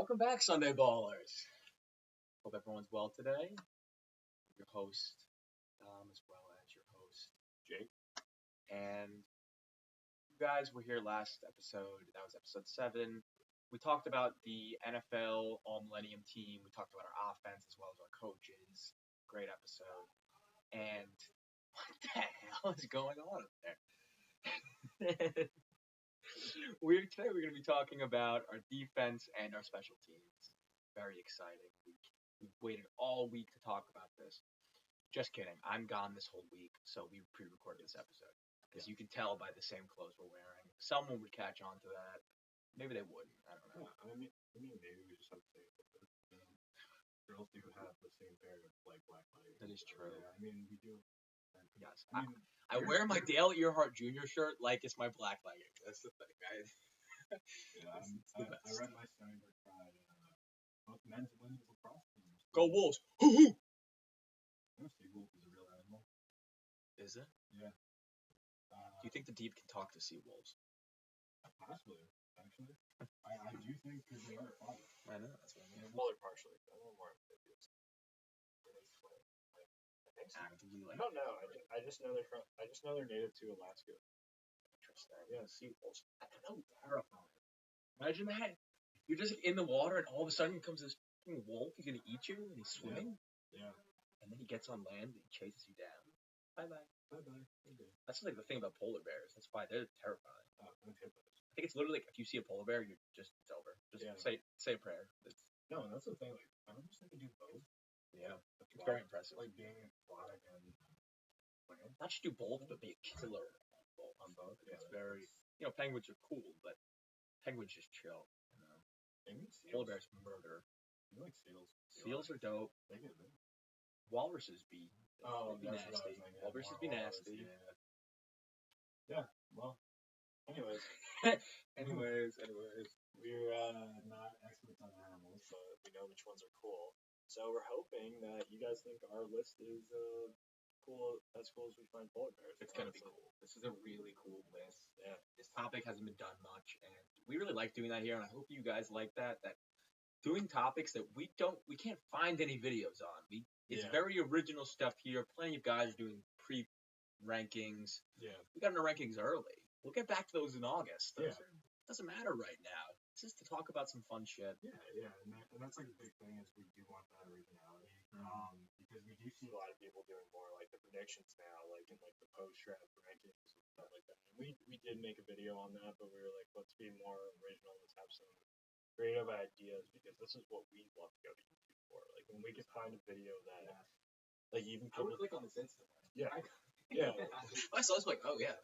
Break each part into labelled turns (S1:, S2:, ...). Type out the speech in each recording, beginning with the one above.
S1: Welcome back, Sunday Ballers. Hope everyone's well today. Your host, Dom, as well as your host, Jake. And you guys were here last episode. That was episode 7. We talked about the NFL All-Millennium team. We talked about our offense as well as our coaches. Great episode. And what the hell is going on up there? Today we're going to be talking about our defense and our special teams. Very exciting. We've waited all week to talk about this. Just kidding. I'm gone this whole week, so we pre-recorded this episode. Because you can tell by the same clothes we're wearing. Someone would catch on to that. Maybe they wouldn't. I don't know.
S2: I mean, maybe we just have to say it. Girls do have the same pair of black leggings.
S1: That is true.
S2: Yeah, I mean, we do.
S1: Yes. I wear my Dale Earhart Jr. shirt like it's my black leggings. That's the thing.
S2: I read my Steinberg Pride both men's and women's lacrosse teams.
S1: Go Wolves!
S2: Honestly, Wolf is a real animal.
S1: Is it?
S2: Yeah.
S1: Do you think the deep can talk to sea wolves?
S2: Possibly, actually. I do think because they are father.
S1: I know, that's what I mean.
S2: Well, they're partially. I don't know more amphibious.
S1: Actively,
S2: I don't know. I just know they're from. I just know they're native to Alaska.
S1: Interesting. Yeah, sea wolves. I know, terrifying. Imagine that. You're just in the water, and all of a sudden comes this fucking wolf. He's gonna eat you, and he's swimming.
S2: Yeah.
S1: And then he gets on land, and he chases you down. Bye bye.
S2: Okay.
S1: That's like the thing about polar bears. That's why they're terrifying.
S2: Okay.
S1: I think it's literally like if you see a polar bear, it's over. Just say a prayer.
S2: No, that's the thing. Like, I don't just think they do both.
S1: Yeah, it's very impressive.
S2: Like being aquatic and
S1: not just do both, but be a killer on both.
S2: Yeah,
S1: it's very. Penguins are cool, but penguins just chill. Polar bears murder.
S2: You like seals?
S1: Seals are dope.
S2: They get big.
S1: Walruses be.
S2: Be
S1: nasty. Walruses be nasty.
S2: Yeah. Well. Anyways.
S1: anyways.
S2: We're not experts on animals, but we know which ones are cool. So we're hoping that you guys think our list is as cool as we find polar bears.
S1: It's gonna be cool. This is a really cool list.
S2: Yeah.
S1: This topic hasn't been done much, and we really like doing that here, and I hope you guys like that. That doing topics that we can't find any videos on. It's very original stuff here. Plenty of guys doing pre-rankings.
S2: Yeah.
S1: We got into rankings early. We'll get back to those in August.
S2: Yeah.
S1: It doesn't matter right now. It's just to talk about some fun shit.
S2: Yeah, and that's like the big thing is we do want that originality. Because we do see a lot of people doing more like the predictions now, like in like the post-draft rankings and stuff like that. And we did make a video on that, but we were like, let's be more original. Let's have some creative ideas because this is what we love to go to YouTube for. Like when we can find a video that, like even
S1: I would click on this instantly.
S2: Yeah.
S1: I saw this like, oh yeah,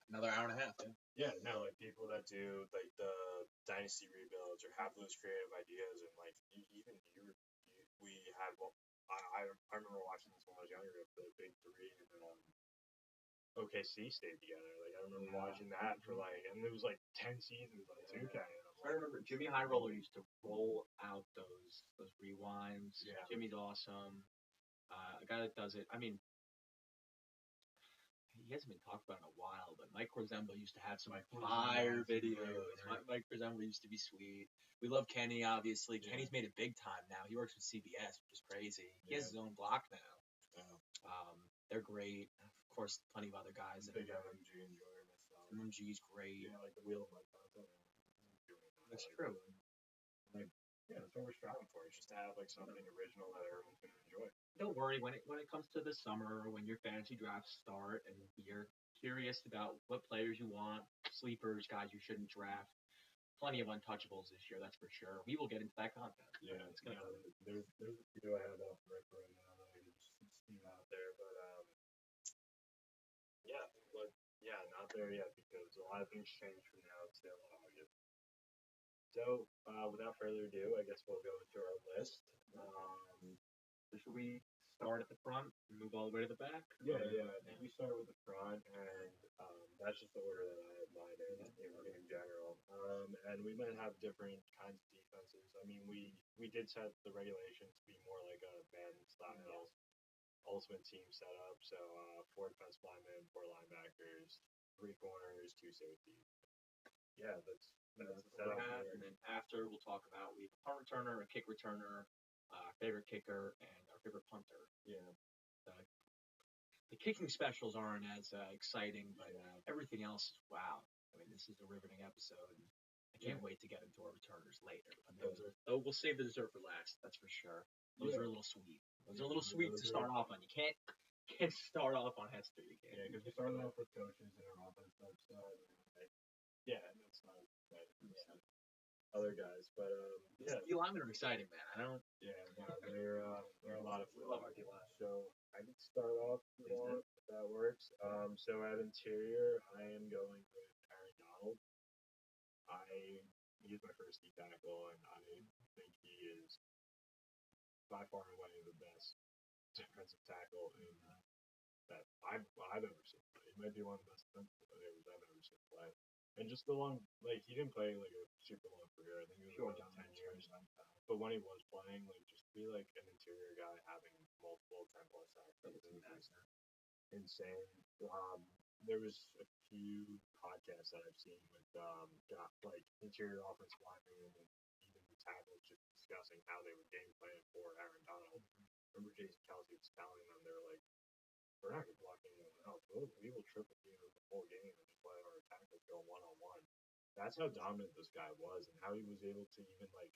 S1: another hour and a half.
S2: Yeah, no, like people that do like the dynasty rebuilds or have those creative ideas and like we had one. I remember watching this when I was younger. The big three and OKC stayed together. Like I remember watching that for like, and it was like 10 seasons on 2K.
S1: I remember Jimmy High Roller used to roll out those rewinds.
S2: Yeah.
S1: Jimmy's awesome. A guy that does it. I mean, he hasn't been talked about in a while, but Mike Rosembo used to have some fire videos. Mike Rosembo used to be sweet. We love Kenny, obviously. Yeah. Kenny's made it big time now. He works with CBS, which is crazy. He has his own block now. Yeah. They're great. Of course, plenty of other guys.
S2: Big MMG enjoyer myself.
S1: MMG's great.
S2: Yeah, like the Wheel of Life content.
S1: That's true.
S2: Like, yeah, that's what we're striving for. It's just to have like something original that everyone's gonna enjoy.
S1: Don't worry when it comes to the summer, when your fantasy drafts start, and you're curious about what players you want, sleepers, guys you shouldn't draft. Plenty of untouchables this year, that's for sure. We will get into that content.
S2: Yeah, it's gonna. There's a video I have out right now that I can just see out there, but not there yet because a lot of things change from now till August. So, without further ado, I guess we'll go into our list.
S1: Should we start at the front and move all the way to the back?
S2: Yeah. I think we start with the front, and that's just the order that I have mine in general. And we might have different kinds of defenses. I mean, we did set the regulations to be more like a man-style ultimate team setup. So 4 defensive linemen, 4 linebackers, 3 corners, 2 safeties. Yeah, that's
S1: That's what we have. And then after, we'll talk about we have a punt returner, a kick returner, favorite kicker, and our favorite punter.
S2: Yeah.
S1: The kicking specials aren't as exciting, but everything else is wow. I mean, this is a riveting episode. And I can't wait to get into our returners later. But we'll save the dessert for last. That's for sure. Those are a little sweet. Those are a little sweet to start off on. You can't start off on Hester. You can't.
S2: Yeah, because we started off with coaches and our offensive side. Yeah, and that's not other guys, but
S1: the linemen are exciting, man. I don't.
S2: Yeah, no, they're a lot of fun.
S1: We love our D-line.
S2: So I can start off if you want, if that works. So at interior, I am going with Aaron Donald. He's my first D tackle, and I think he is by far and away the best defensive tackle that I've ever seen. He might be one of the best defensive players I've ever seen play. And just the long, like, he didn't play like a super long career. I think it was about 10 years. But when he was playing, like, just to be like an interior guy having multiple 10+ sacks, that was insane. There was a few podcasts that I've seen with like interior offensive linemen and even the tackles just discussing how they were game planning for Aaron Donald. Remember Jason Kelsey was telling them, they're like, we're not going to block anyone else. We will triple team the whole game and just let our tackles go one-on-one. That's how dominant this guy was and how he was able to even, like,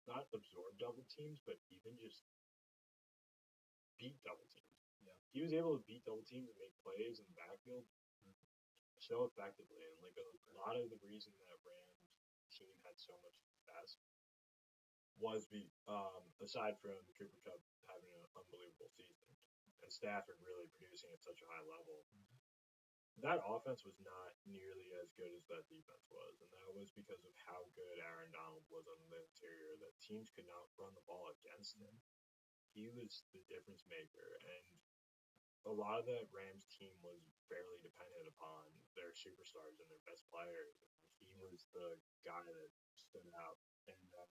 S2: not absorb double teams, but even just beat double teams. Yeah. He was able to beat double teams and make plays in the backfield so effectively. And, like, a lot of the reason that Rams team had so much success was aside from Cooper Kupp having an unbelievable season and Stafford really producing at such a high level, that offense was not nearly as good as that defense was, and that was because of how good Aaron Donald was on the interior, that teams could not run the ball against him. He was the difference maker, and a lot of that Rams team was fairly dependent upon their superstars and their best players. He was the guy that stood out, and
S1: he has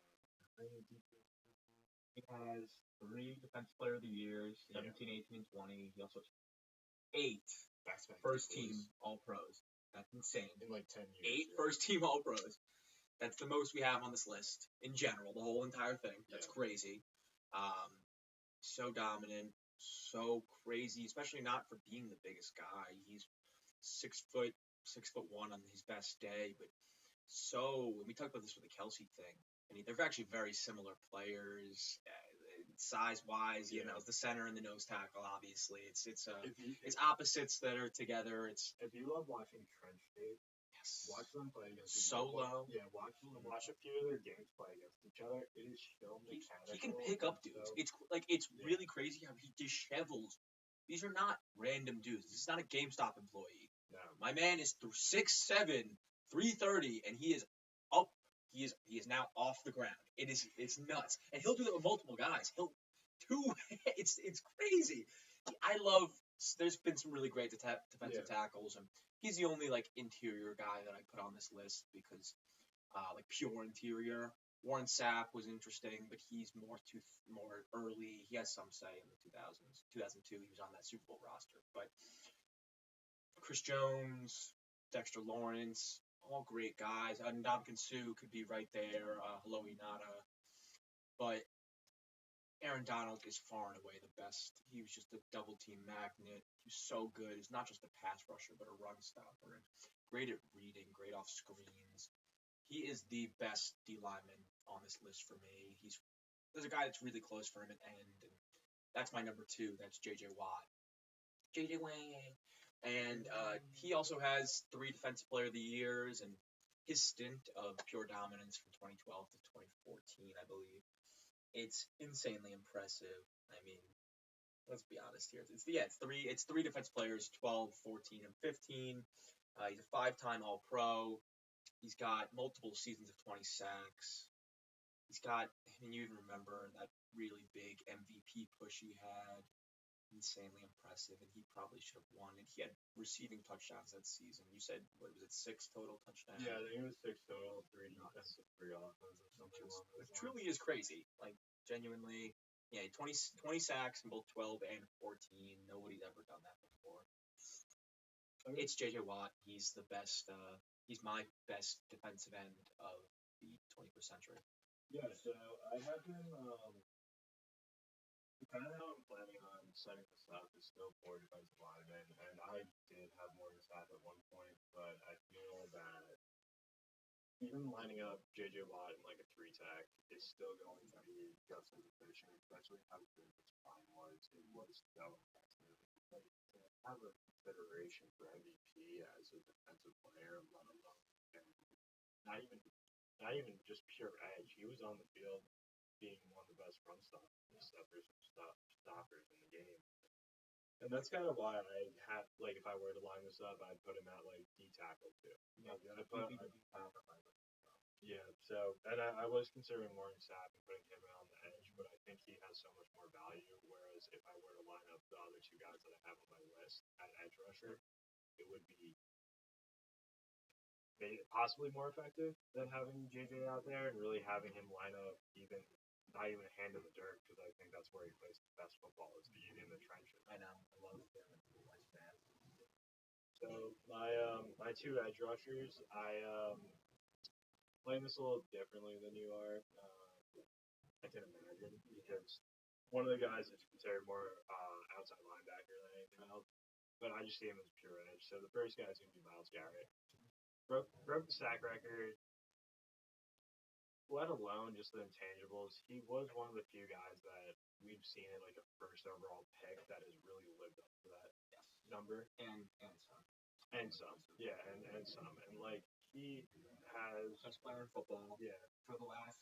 S1: 3 Defensive Player of the Years, 17, 18, and 20. He also has 8 first team All-Pros. That's insane.
S2: In like 10 years.
S1: 8 first team All-Pros. That's the most we have on this list in general, the whole entire thing. That's crazy. So dominant, so crazy, especially not for being the biggest guy. He's 6'1" on his best day, but we talked about this with the Kelsey thing. And they're actually very similar players, size-wise. You know, the center and the nose tackle. Obviously, it's opposites that are together.
S2: If you love watching trench tape, watch them play against each
S1: other. Solo.
S2: Yeah, watch a few of their games play against each other. It is so mechanical.
S1: He can pick up dudes. It's really crazy how he dishevels. These are not random dudes. This is not a GameStop employee.
S2: No.
S1: My man is through 6'7", 330, and he is up. He is now off the ground. It's nuts, and he'll do that with multiple guys. It's crazy. There's been some really great defensive tackles, and he's the only like interior guy that I put on this list because like pure interior. Warren Sapp was interesting, but he's more early. He has some say in the 2000s. 2002, he was on that Super Bowl roster. But Chris Jones, Dexter Lawrence, all great guys. Ndamukong Suh could be right there. Haloti Ngata. But Aaron Donald is far and away the best. He was just a double-team magnet. He was so good. He's not just a pass rusher, but a run stopper. And great at reading, great off screens. He is the best D lineman on this list for me. There's a guy that's really close for him at end, and that's my number 2. That's J.J. Watt. J.J. Watt. And he also has 3 Defensive Player of the Years, and his stint of pure dominance from 2012 to 2014, I believe. It's insanely impressive. I mean, let's be honest here. It's 3 defense players, 12, 14, and 15. He's a 5-time All-Pro. He's got multiple seasons of 20 sacks. You even remember that really big MVP push he had. Insanely impressive, and he probably should have won it. He had receiving touchdowns that season. You said, what was it, 6 total touchdowns?
S2: Yeah, I think it was 6 total, 3 defensive, 3 offensive, something along those lines.
S1: It truly is crazy. Like, genuinely, 20 sacks in both 12 and 14. Nobody's ever done that before. It's J.J. Watt. He's the best He's my best defensive end of the 21st century.
S2: Yeah, so I have him, kind of how I'm planning on setting this up is still 4 defensive linemen, and I did have Morgan Staff at one point, but I feel that even lining up J.J. Watt in like a 3-tech is still going to be just as efficient, especially how good this line was. It was so impressive. Like, to have a consideration for MVP as a defensive player, let alone, and not even not even just pure edge. He was on the field being one of the best run stoppers in the game. And that's kind of why I have, like, if I were to line this up, I'd put him at, like, D tackle, too. Yeah, so, and I was considering Morgan Staff and putting him on the edge, but I think he has so much more value, whereas if I were to line up the other two guys that I have on my list at edge rusher, it would be possibly more effective than having JJ out there and really having him line up not even a hand in the dirt, because I think that's where he plays his best football is in the trenches.
S1: I know. I love him.
S2: So my two edge rushers, I playing this a little differently than you are. I can imagine, because one of the guys is considered more outside linebacker than anything else, but I just see him as pure edge. So the first guy is going to be Myles Garrett. Broke the sack record, let alone just the intangibles. He was one of the few guys that we've seen at like a first overall pick that has really lived up to that number.
S1: And some.
S2: And some. Yeah, and some. And like he has
S1: best player in football.
S2: Yeah.
S1: For the last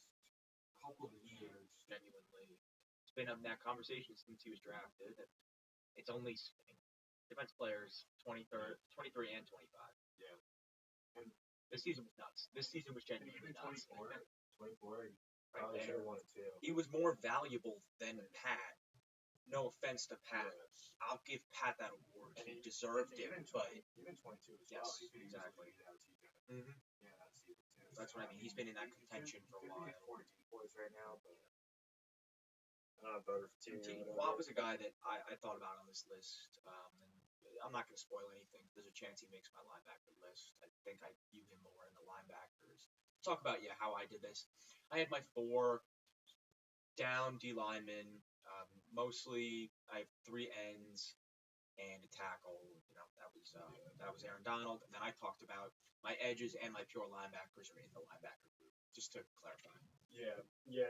S1: couple of years, genuinely. It's been in that conversation since he was drafted. It's only defense players 23 and 25.
S2: Yeah.
S1: And this season was nuts. This season was genuinely nuts.
S2: 24.
S1: Right there.
S2: One too.
S1: He was more valuable than Pat. No offense to Pat.
S2: Yes.
S1: I'll give Pat that award. He deserved it. But
S2: even 22 as
S1: yes,
S2: well.
S1: Exactly.
S2: Mm-hmm. Yeah, that season too.
S1: That's what I mean. He's been in that contention for a while.
S2: 14 points right now, but voter for team.
S1: Watt was a guy that I thought about on this list. And I'm not going to spoil anything. There's a chance he makes my linebacker list. I think I view him more in the linebackers. Talk about how I did this. I had my 4 down D linemen. Mostly, I have 3 ends and a tackle. That was Aaron Donald. And then I talked about my edges and my pure linebackers are in the linebacker group. Just to clarify.
S2: Yeah.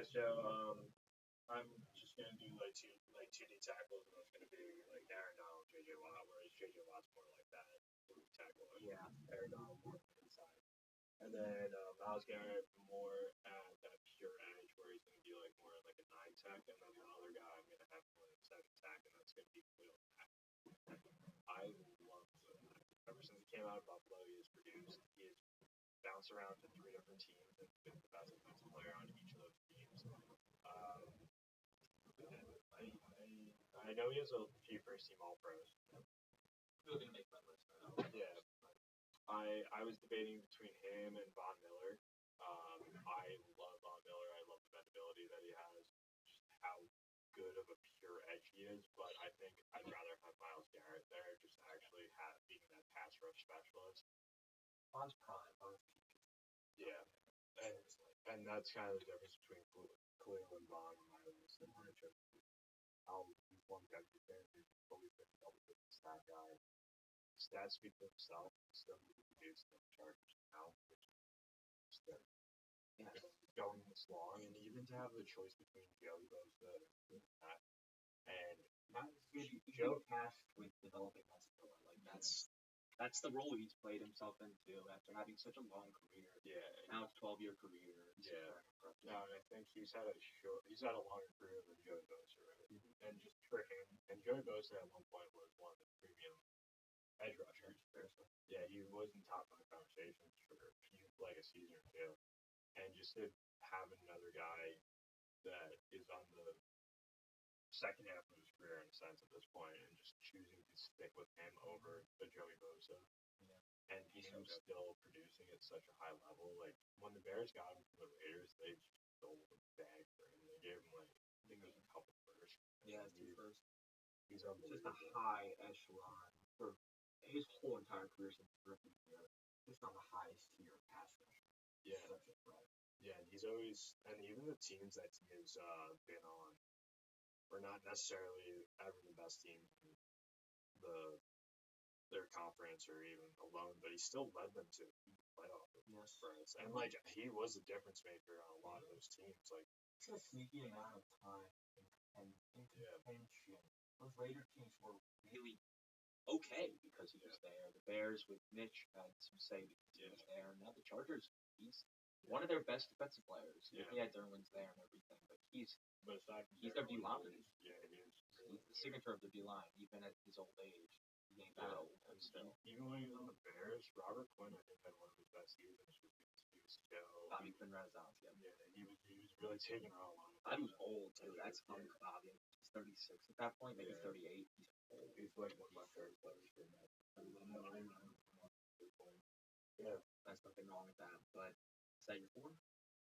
S2: So I'm just gonna do like two D tackles, and it's gonna be like Aaron Donald, J.J. Watt, whereas J.J. Watt's more like that tackle.
S1: Yeah.
S2: Aaron Donald more inside. And then Myles Garrett more at that pure edge, where he's going to be like more like a 9-tech, and then the other guy I'm going to have more like 7-tech, and that's going to be Khalil Mack. I love Khalil Mack. Ever since he came out of Buffalo, he has produced. He has bounced around to 3 different teams and been the best defensive player on each of those teams. I know he has a few first-team All-Pros.
S1: Really going to make my list.
S2: Yeah. I was debating between him and Von Miller. I love Von Miller. I love the bendability that he has, just how good of a pure edge he is. But I think I'd rather have Myles Garrett there, just actually being that pass rush specialist.
S1: Von's prime.
S2: Yeah, and that's kind of the difference between Khalil and Von in my list. And how one guy is fully fit double digit stat guy. Stats speak for themselves. Still produced in the Chargers now, which is going this long, and even to have the choice between Joey Bosa and that, and
S1: not maybe Joe tasked with developing Mexico. Like that's the role he's played himself into after having such a long career.
S2: Yeah,
S1: now it's 12-year career.
S2: Yeah, no, I think he's had a longer career than Joey Bosa, right? And just for him, and Joey Bosa at one point was one of the premium edge rushers. Yeah, he was in top 5 conversations for like a season or 2, and just to have another guy that is on the second half of his career in a sense at this point, and just choosing to stick with him over the Joey Bosa, and he's still producing at such a high level. Like when the Bears got him from the Raiders, they just stole the bag for him. They gave him like I think it was a couple firsts.
S1: Yeah, 2 firsts.
S2: He's unbelievable.
S1: Just a high echelon for his whole entire career since rookie year.
S3: just on the highest tier pass rush.
S2: Yeah.
S3: Such a threat.
S2: Yeah, and he's always, and even the teams that he has been on are not necessarily ever the best teams in their conference or even alone, but he still led them to playoff appearances. And like he was a difference maker on a lot of those teams. Like
S3: it's a sneaky amount of time and in contention. Those Raider teams were really
S1: okay because he was there. The Bears with Mitch had some say because he was there. Now the Chargers, he's one of their best defensive players.
S2: Yeah.
S1: He had Derwin's there and everything, but he's their D line.
S2: Yeah, he is.
S1: He's the signature of the D line, even at his old age. He ain't that old, but still.
S2: Even when he was on the Bears, Robert Quinn I think had one of his best seasons. He was still
S1: Bobby Quinn Renaissance, yeah.
S2: Yeah, he was really taking her all on.
S1: I thought he was old too. That's Bobby. He's 36 at that point, maybe 38. He's old.
S2: He's like one of my favorite players for that.
S1: Yeah, there's nothing wrong with that. But is that your four?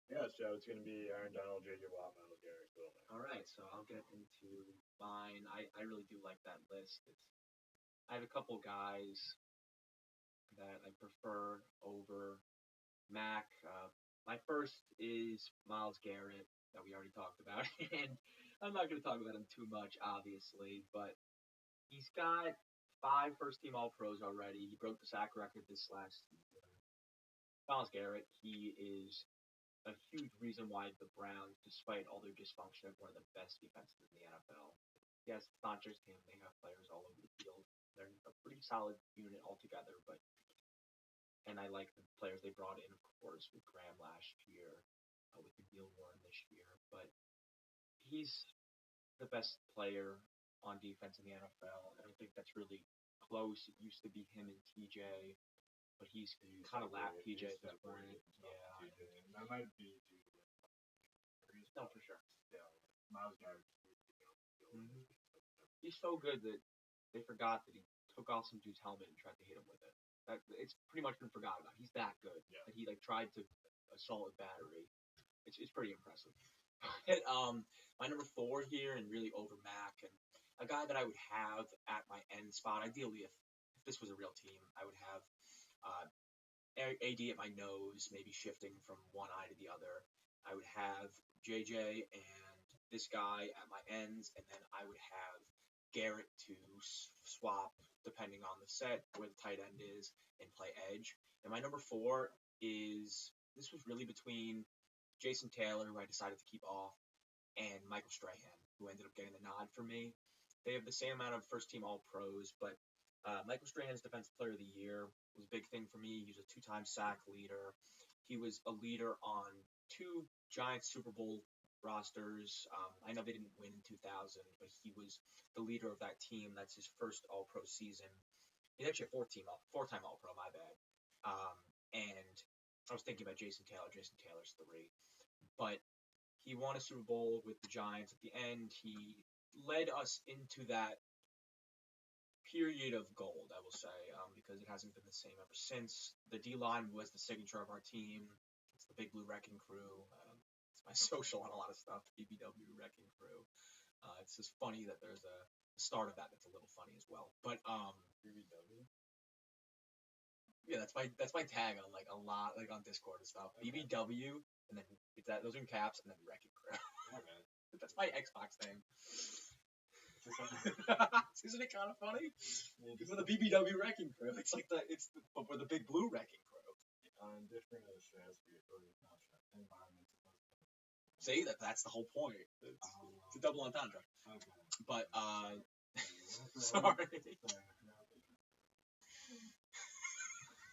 S2: Yeah, so it's gonna be Aaron Donald, J.J. Watt, Miles Garrett, Phil.
S1: All right, so I'll get into mine. I really do like that list. I have a couple guys that I prefer over Mac. My first is Miles Garrett that we already talked about, and I'm not going to talk about him too much, obviously, but he's got 5 first-team All-Pros already. He broke the sack record this last season. Miles Garrett, he is a huge reason why the Browns, despite all their dysfunction, are one of the best defenses in the NFL. Yes, it's not just him. They have players all over the field. They're a pretty solid unit altogether, and I like the players they brought in, of course, with Graham last year, with Neil Warren this year, but he's the best player on defense in the NFL. I don't think that's really close. It used to be him and TJ, but he's kind of lapped TJ at this point. Yeah.
S2: That might be
S1: No, for sure.
S2: Yeah. Miles Garrett.
S1: He's so good that they forgot that he took off some dude's helmet and tried to hit him with it. It's pretty much been forgotten about. He's that good.
S2: Yeah.
S1: That he tried to assault with battery. It's pretty impressive. My number 4 here, and really over Mac, and a guy that I would have at my end spot. Ideally, if this was a real team, I would have AD at my nose, maybe shifting from one eye to the other. I would have JJ and this guy at my ends, and then I would have Garrett to swap depending on the set, where the tight end is, and play edge. And my number 4 is, this was really between Jason Taylor, who I decided to keep off, and Michael Strahan, who ended up getting the nod for me. They have the same amount of first-team All-Pros, but Michael Strahan's Defensive Player of the Year was a big thing for me. He was a 2-time sack leader. He was a leader on 2 Giants Super Bowl rosters. I know they didn't win in 2000, but he was the leader of that team. That's his first All-Pro season. He's actually a 4-time All-Pro, my bad. And I was thinking about Jason Taylor. Jason Taylor's 3. But he won a Super Bowl with the Giants at the end. He led us into that period of gold, I will say, because it hasn't been the same ever since. The D-line was the signature of our team. It's the Big Blue Wrecking Crew. It's my social on a lot of stuff, BBW Wrecking Crew. It's just funny that there's a start of that's a little funny as well. But
S2: BBW?
S1: Yeah, that's my tag on a lot, on Discord and stuff. Okay. BBW, and then it's that, those are in caps, and then Wrecking Crew.
S2: Okay.
S1: That's my Xbox name. Isn't it kind of funny? Because with the BBW Wrecking Crew, it's but for the Big Blue Wrecking Crew.
S2: Different strategy environment.
S1: See, that's the whole point. It's a double entendre.
S2: Okay.
S1: But sorry.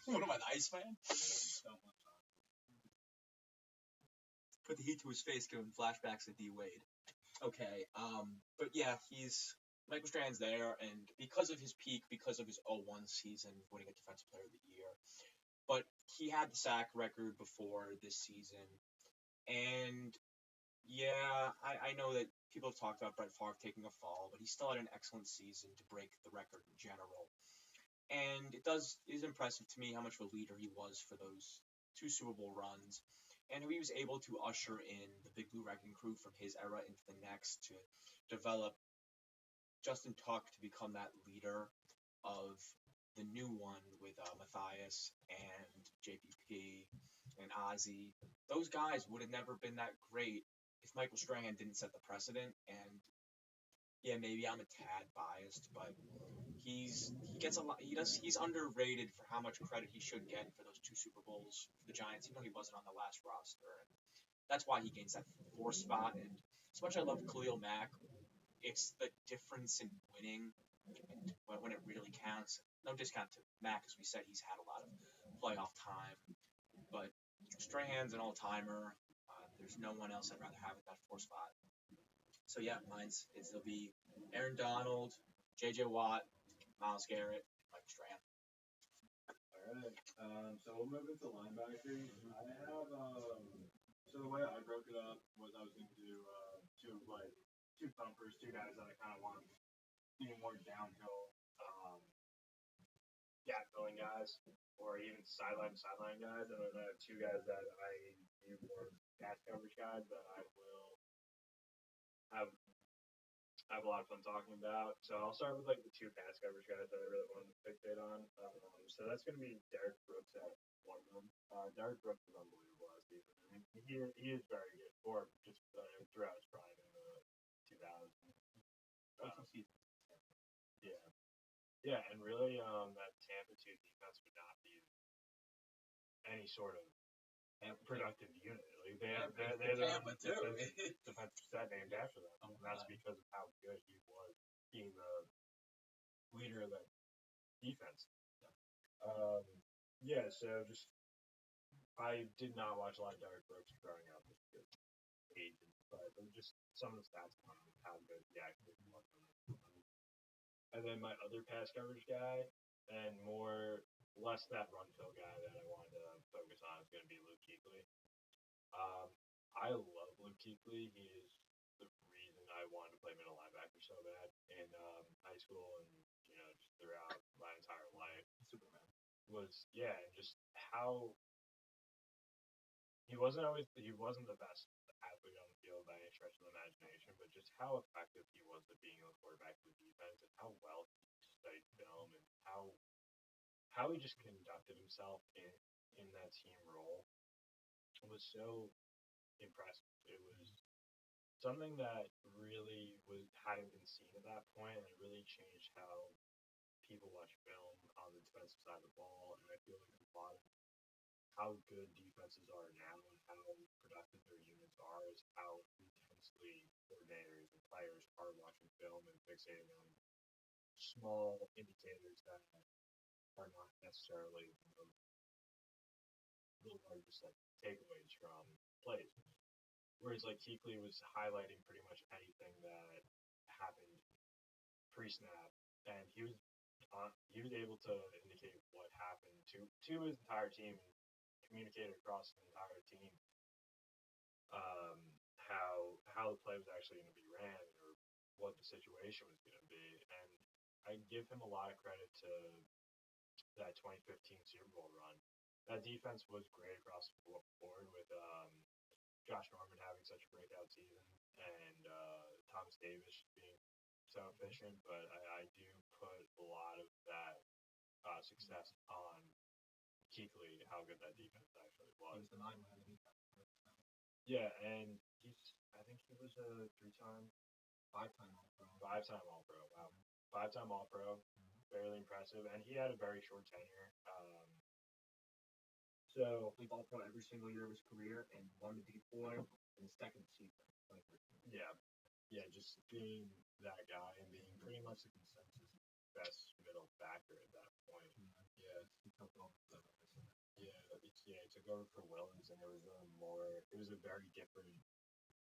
S1: What am I, the Iceman? Put the heat to his face, giving flashbacks to D. Wade. Okay, but yeah, Michael Strahan's there, and because of his peak, because of his 0-1 season, winning a Defensive Player of the Year, but he had the sack record before this season, and yeah, I know that people have talked about Brett Favre taking a fall, but he still had an excellent season to break the record in general. And it is impressive to me how much of a leader he was for those 2 Super Bowl runs, and how he was able to usher in the Big Blue Wrecking Crew from his era into the next, to develop Justin Tuck to become that leader of the new one with Matthias and JPP and Ozzy. Those guys would have never been that great if Michael Strahan didn't set the precedent. And yeah, maybe I'm a tad biased, but he gets a lot. He's underrated for how much credit he should get for those 2 Super Bowls for the Giants, even though he wasn't on the last roster. And that's why he gains that 4 spot. And as much as I love Khalil Mack, it's the difference in winning when it really counts. No discount to Mack, as we said, he's had a lot of playoff time, but Strahan's an all-timer. There's no one else I'd rather have at that 4 spot. So yeah, it'll be Aaron Donald, J.J. Watt, Myles Garrett, Mike Strahan.
S2: All right. So we'll move into linebackers. I have so the way I broke it up was I was going to do two thumpers, 2 guys that I kind of want being more downhill gap filling guys, or even sideline to sideline guys, and then I have 2 guys that I view more pass coverage guys that I will have a lot of fun talking about. So I'll start with like the 2 pass coverage guys that I really wanted to fixate on. So that's going to be Derek Brooks at one of them. Derek Brooks is unbelievable as season. I mean, he is very good for just throughout his prime in the 2000s. Yeah. Yeah, and really, that Tampa 2 defense would not be any sort of productive unit. Like they have defensive set named after them, and that's because of how good he was being the leader of that defense. So just I did not watch a lot of Derek Brooks growing up just because age, but just some of the stats on how good he actually was. And then my other pass coverage guy, and less that run fill guy that I wanted to focus on is going to be Luke Kuechly. I love Luke Kuechly. He is the reason I wanted to play middle linebacker so bad in high school and just throughout my entire life. Superman and just how he wasn't the best athlete on the field by any stretch of the imagination, but just how effective he was at being a quarterback for the defense and how well he studied film and how he just conducted himself in that team role was so impressive. It was something that really hadn't been seen at that point, and it really changed how people watch film on the defensive side of the ball. And I feel like a lot of how good defenses are now and how productive their units are is how intensely coordinators and players are watching film and fixating on small indicators that are not necessarily the largest takeaways from plays. Whereas like Kuechly was highlighting pretty much anything that happened pre-snap, and he was able to indicate what happened to his entire team and communicate across the entire team how the play was actually going to be ran or what the situation was going to be. And I give him a lot of credit to that 2015 Super Bowl run. That defense was great across the board with Josh Norman having such a breakout season and Thomas Davis being so efficient, but I do put a lot of that success on Kuechly, how good that defense actually was. Yeah, and I think he was a 3-time,
S3: 5-time All-Pro.
S2: 5-time All-Pro. Wow, 5-time All-Pro, fairly impressive, and he had a very short tenure.
S3: So he All-Pro every single year of his career and won the Big Four in the second season.
S2: Yeah, just being that guy and being pretty much the consensus best middle backer at that point.
S3: He took over.
S2: He took over for Williams, and it was a very different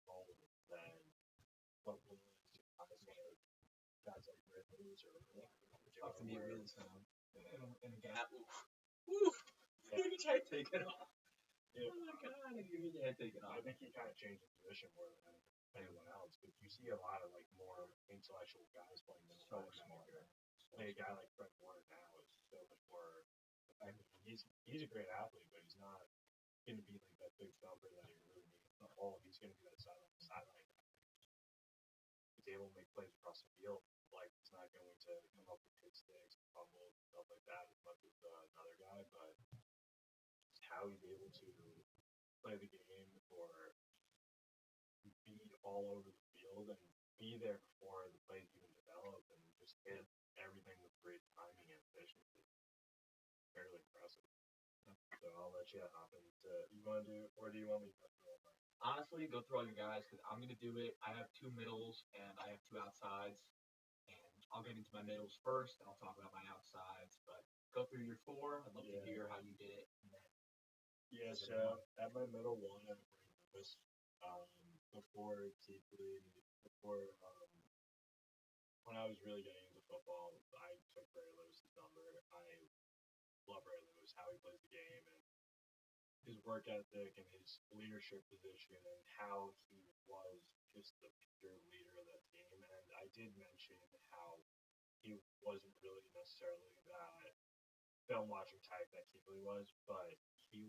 S2: role than what Williams guys like Ridley's or
S1: Tough to meet Williams now.
S3: And again,
S1: Give me your head taken off.
S2: Yeah.
S1: Oh my god, give me your head taken off.
S2: I think he kind of changed his position more than anyone else, but you see a lot of like more intellectual guys playing middle linebacker. Like a guy like Fred Warner now is so much more effective. He's a great athlete, but he's not going to be like that big thumper that he really needs in the hole. He's going to be that sideline guy. He's able to make plays across the field. like he's not going to come up with hit sticks, fumbles, stuff like that as much as another guy, but just how he's able to play the game or be all over the field and be there before the plays even develop and just hit everything with great timing and efficiency. Fairly impressive. So I'll let you hop into. You want to do, or do you want me to go through all mine?
S1: Honestly, go through all your guys because I'm gonna do it. I have 2 middles and I have 2 outsides, and I'll get into my middles first, and I'll talk about my outsides. But go through your 4. I'd love to hear how you did it. And then
S2: Yeah, so at my middle one, I have Ray Lewis. Before Keithley, when I was really getting into football, I took Ray Lewis's number. I love Ray Lewis, how he plays the game, and his work ethic and his leadership position and how he was just the pure leader of that team. And I did mention how he wasn't really necessarily that film watching type that Keithley was, but he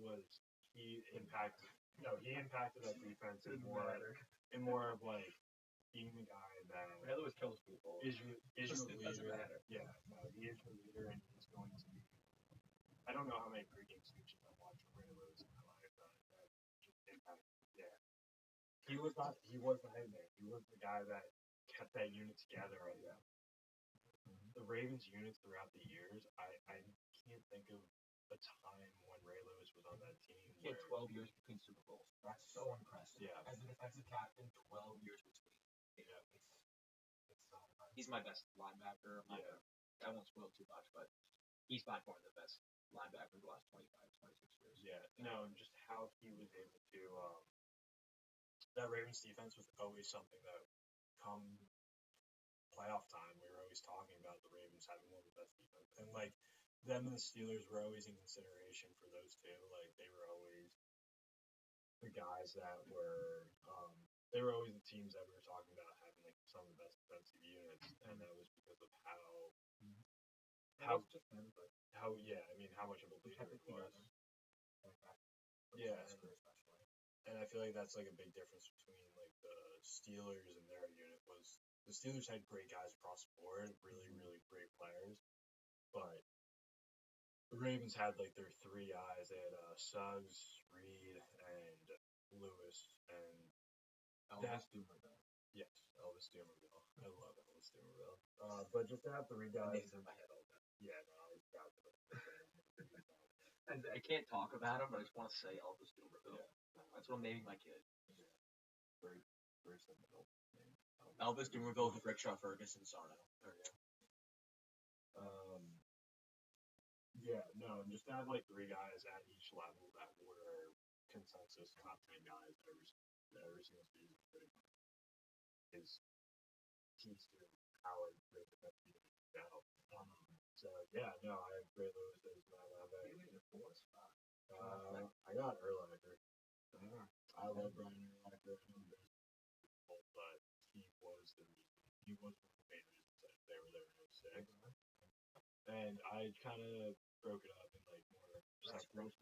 S2: impacted that defense in more of like being the guy that
S1: Ray Lewis kills people.
S2: is your
S1: It doesn't
S2: leader.
S1: matter.
S2: Yeah, no, he is your leader, and he's going to be. I don't know how many pregame speeches I've watched from Ray Lewis in my life that just impacted. Yeah, he was the head man. He was the guy that kept that unit together. Right. Yeah. The Ravens units throughout the years, I can't think of a time when Ray Lewis was on that team.
S1: He had 12 years between Super Bowls.
S3: That's so impressive.
S2: Yeah.
S3: As a defensive captain, 12 years between.
S2: Yeah.
S3: It's so impressive.
S1: He's my best linebacker.
S2: Yeah.
S1: I won't spoil too much, but he's by far the best linebacker of the last 25, 26 years.
S2: Yeah. No, and just how he was able to. That Ravens defense was always something that come playoff time, we were always talking about the Ravens having one of the best defense. And like them and the Steelers were always in consideration for those two. Like they were always the guys that were they were always the teams that we were talking about having like some of the best defensive units, and that was because of how much of a leader he was. Yeah. And I feel like that's like a big difference between like the Steelers and their unit was the Steelers had great guys across the board, really, really great players, but the Ravens had like their 3 guys. They had Suggs, Reed, and Lewis, and
S1: Elvis Dumervil.
S2: Yes, Elvis Dumervil. I love Elvis Dumervil. But just to have 3 guys.
S1: Names in my head all the time.
S2: Yeah, no, I was proud of it.
S1: And I can't talk about him, but I just want to say Elvis Dumervil.
S2: Yeah.
S1: That's what I'm naming my kid.
S2: Yeah. Very, very sentimental name.
S1: Elvis Dumervil with Rickshaw Ferguson Sarno. There we go.
S2: Yeah, no, and just to have like 3 guys at each level that were consensus top 10 guys every single season is keys to how a great defense team is now. So yeah, no, I have Ray Lewis as my linebacker.
S3: You in the 4th spot.
S2: I got Urlacher. I love Brian Urlacher. But he was one of the main reasons that they were there in 06. And I kind of broke it up in like more sections.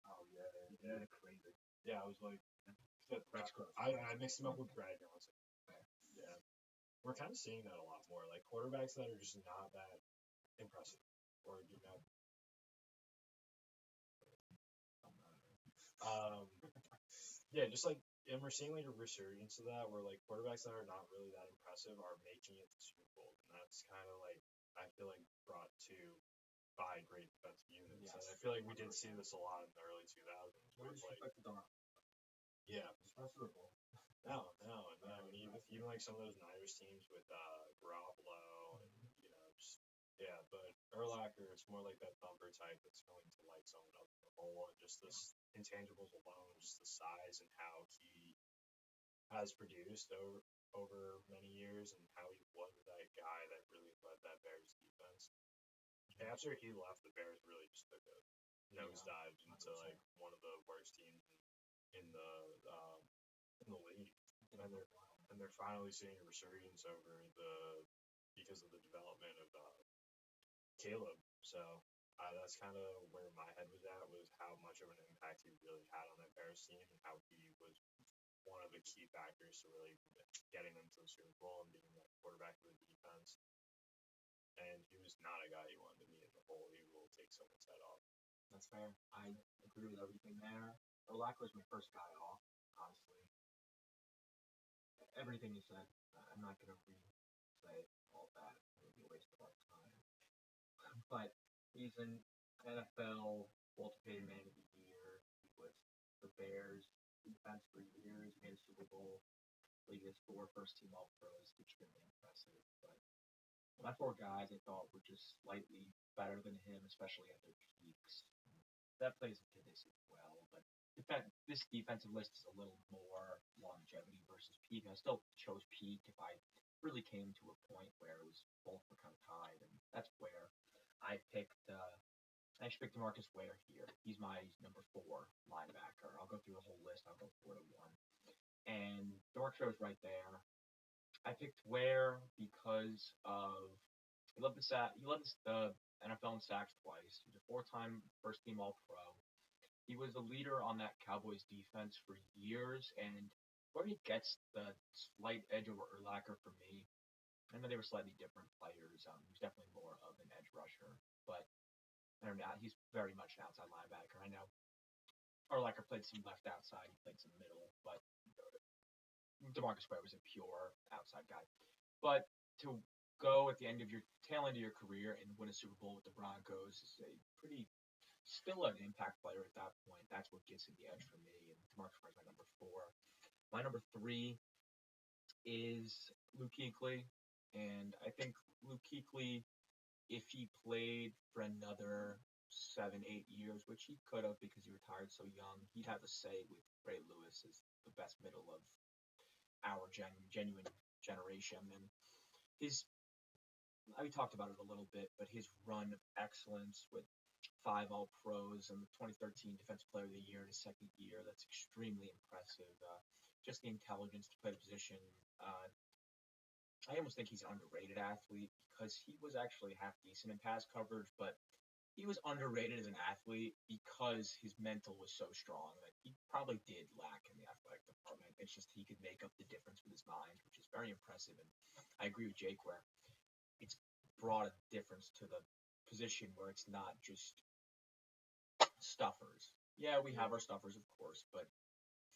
S2: Oh yeah, crazy. Yeah, I was like, I mixed him up with Brad Johnson. Yeah, we're kind of seeing that a lot more, like quarterbacks that are just not that impressive, or do not. Yeah, just like, and we're seeing like a resurgence of that, where like quarterbacks that are not really that impressive are making it to Super Bowl, and that's kind of like I feel like brought to by great defensive units. Yes. And I feel like we did see this a lot in the early 2000s. Where it's like, yeah, no, and even like some of those Niners teams with Garoppolo and just yeah, but Urlacher, it's more like that thumper type that's going to light someone up in the hole, and just this intangibles alone, just the size and how he has produced over many years, and how he was that guy that really led that Bears defense. After he left, the Bears really just took a nosedive into like one of the worst teams in the league, and they're finally seeing a resurgence because of the development of Caleb. So that's kind of where my head was at, was how much of an impact he really had on that Bears team, and how he was one of the key factors to really getting them to the Super Bowl and being that quarterback of the defense. And he was not a guy you wanted to meet in the hole. He will take someone's head off.
S3: That's fair. I agree with everything there. Urlacher was my first guy off, honestly. Everything you said, I'm not going to re-say all that. It would be a waste of our time. But he's an NFL multiplicated man of the year. He was the Bears defense for years, made a Super Bowl. He has 4 first-team All-Pros, extremely impressive. But my 4 guys I thought were just slightly better than him, especially at their peaks. That plays into this as well. But this defensive list is a little more longevity versus peak. I still chose peak if I really came to a point where it was both were kind of tied, and that's where I picked. I actually picked DeMarcus Ware here. He's my number 4 linebacker. I'll go through the whole list. I'll go 4 to 1, and DeMarcus Ware is right there. I picked Ware because of he led the NFL in sacks twice. He's a 4-time first-team All-Pro. He was the leader on that Cowboys defense for years, and where he gets the slight edge over Urlacher for me, I know they were slightly different players. He's definitely more of an edge rusher, but I don't know, he's very much an outside linebacker. I know Urlacher played some left outside, he played some middle, but DeMarcus Ware was a pure outside guy. But to go at the tail end of your career and win a Super Bowl with the Broncos is a pretty still an impact player at that point. That's what gives him the edge for me. And DeMarcus Ware is my number 4. My number 3 is Luke Kuechly, and I think Luke Kuechly, if he played for another 7-8 years, which he could have because he retired so young, he'd have a say with Ray Lewis as the best middle of our genuine generation. And we talked about it a little bit, but his run of excellence with 5 All-Pros and the 2013 Defensive Player of the Year in his second year, that's extremely impressive. Just the intelligence to play the position. I almost think he's an underrated athlete because he was actually half decent in pass coverage, but he was underrated as an athlete because his mental was so strong that he probably did lack in the athletic department. It's just he could make up the difference with his mind, which is very impressive. And I agree with Jake where it's brought a difference to the position where it's not just stuffers. Yeah, we have our stuffers, of course, but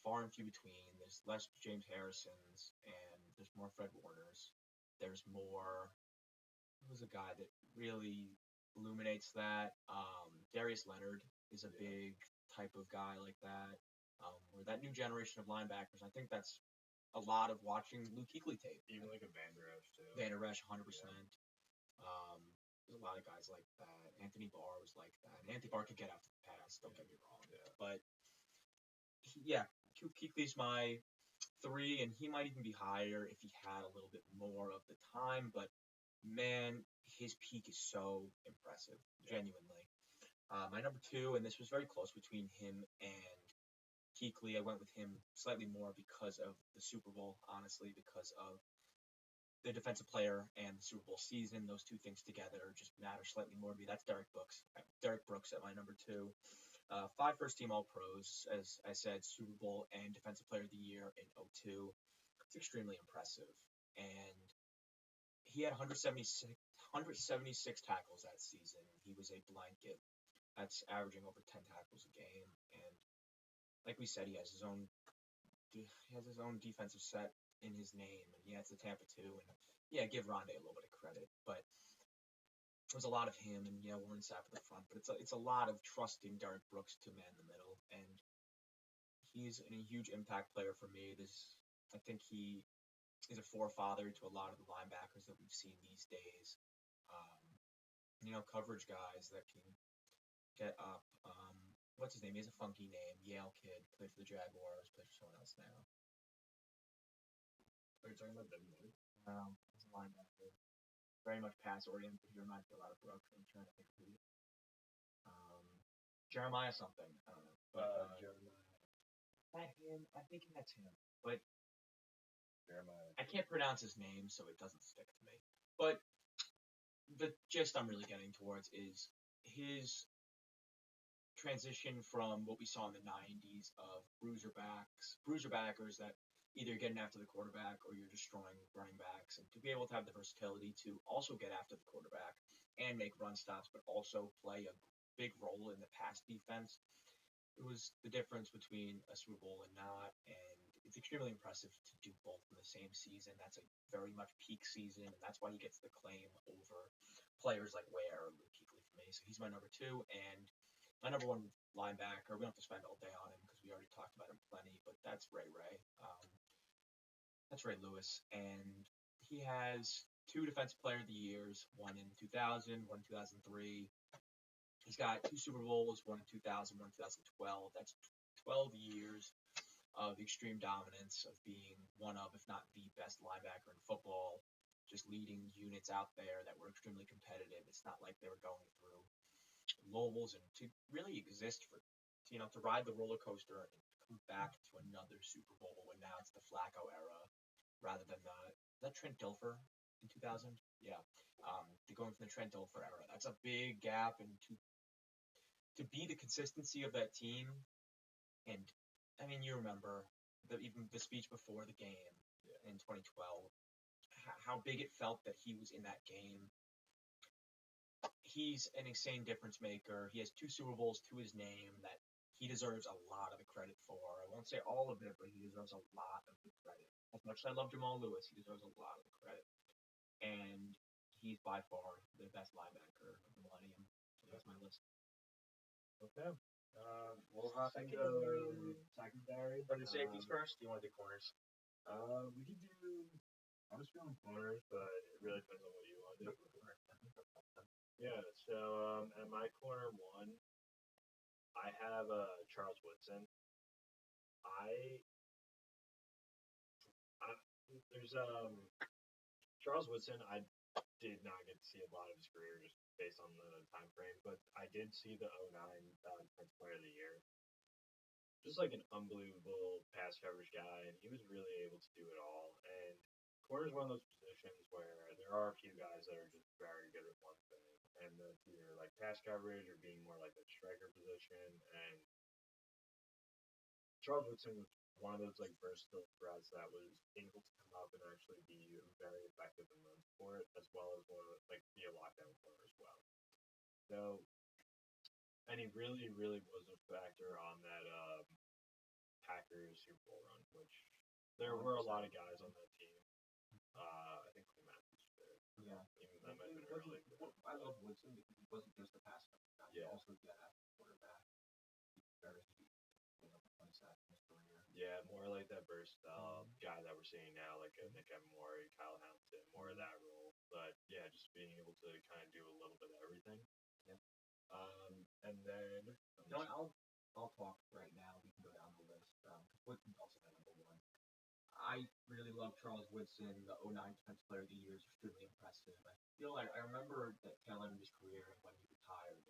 S3: far and few between. There's less James Harrisons, and there's more Fred Warners. There's more. Who's a guy that really illuminates that? Darius Leonard is a big type of guy like that. Or that new generation of linebackers. I think that's a lot of watching Luke Kuechly tape.
S2: Even like a Van Der Esch, too.
S3: Van Der Esch, 100%. There's a lot of guys like that. Anthony Barr was like that. And Anthony Barr could get out to the pass, don't get me wrong.
S2: Yeah.
S3: But, yeah, Kuechly's my 3, and he might even be higher if he had a little bit more of the time. But, man, his peak is so impressive, genuinely. My number 2, and this was very close between him and Kuechly. I went with him slightly more because of the Super Bowl, honestly, because of the defensive player and the Super Bowl season. Those two things together just matter slightly more to me. That's Derek Brooks. Derek Brooks at my number 2. 5 first-team All-Pros, as I said, Super Bowl and Defensive Player of the Year in 2002. It's extremely impressive. And he had 176 tackles that season. He was a blanket. That's averaging over 10 tackles a game. And like we said, he has his own defensive set in his name. And yeah, it's the Tampa 2. And yeah, give Rondé a little bit of credit. But it was a lot of him, and yeah, Warren Sapp at the front, but it's a lot of trusting Derek Brooks to man the middle, and he's a huge impact player for me. I think he is a forefather to a lot of the linebackers that we've seen these days. Coverage guys that can get up. What's his name? He has a funky name. Yale kid, played for the Jaguars, plays for someone else now.
S2: Are you talking about Devin White?
S3: He's a linebacker. Very much pass oriented. He reminds me a lot of Brooks. I'm trying to think of who. Jeremiah something. I don't know. But,
S2: Jeremiah.
S3: That him? I think that's him. But
S2: Jeremiah.
S3: I can't pronounce his name, so it doesn't stick to me. But the gist I'm really getting towards is his
S4: transition from what we saw in the 90s of bruiser backers that either getting after the quarterback or you're destroying running backs, and to be able to have the versatility to also get after the quarterback and make run stops, but also play a big role in the pass defense. It was the difference between a Super Bowl and not, and it's extremely impressive to do both in the same season. That's a very much peak season, and that's why he gets the claim over players like Ware or Luke Kuechly for me. So he's my number 2, and my number 1 linebacker. We don't have to spend all day on him because we already talked about him plenty, but that's Ray Ray. That's Ray Lewis, and he has 2 Defensive Player of the Years, one in 2000, one in 2003. He's got 2 Super Bowls, one in 2000, one in 2012. That's 12 years of extreme dominance, of being one of, if not the best linebacker in football, just leading units out there that were extremely competitive. It's not like they were going through lulls, and to really exist for, to ride the roller coaster and come back to another Super Bowl when now it's the Flacco era rather than is that Trent Dilfer in 2000? Yeah. They're going from the Trent Dilfer era. That's a big gap, and to be the consistency of that team, and I mean, you remember even the speech before the game in 2012, how big it felt that he was in that game. He's an insane difference maker. He has 2 Super Bowls to his name that he deserves a lot of the credit for. I won't say all of it, but he deserves a lot of the credit. As much as I love Jamal Lewis, he deserves a lot of the credit. And he's by far the best linebacker of the Millennium. So that's my list.
S2: Okay. We'll hop into secondary.
S1: Are the safeties first? Do you want to do corners?
S2: We could do. I was feeling corners, but it really depends on what you want to do. Yeah. So at my corner 1, I have Charles Woodson. There's Charles Woodson. I did not get to see a lot of his career just based on the time frame, but I did see the 09 Defensive Player of the Year. Just like an unbelievable pass coverage guy, and he was really able to do it all. And corner is one of those positions where there are a few guys that are just very good at one thing, and that's either like pass coverage or being more like a striker position. And Charles Woodson was one of those like versatile threats that was able to come up and actually be very effective in run support, as well as be a lockdown corner as well. So, and he really, really was a factor on that Packers Super Bowl run, which there were a lot of guys on that team. I think Cole Matthews was there.
S3: Yeah.
S2: Even that might have been early.
S3: I love Woodson because he wasn't just a pass guy. He also got after the quarterback.
S2: Yeah, more like that versatile guy that we're seeing now, like Nick Emori, Kyle Hamilton, more of that role. But yeah, just being able to kind of do a little bit of everything.
S3: Yeah.
S2: And then
S3: I'll talk right now. We can go down the list because Woodson's also my number 1. I really love Charles Woodson. The 09 Defensive Player of the Year is extremely impressive. I feel like I remember that tail end of his career when he retired.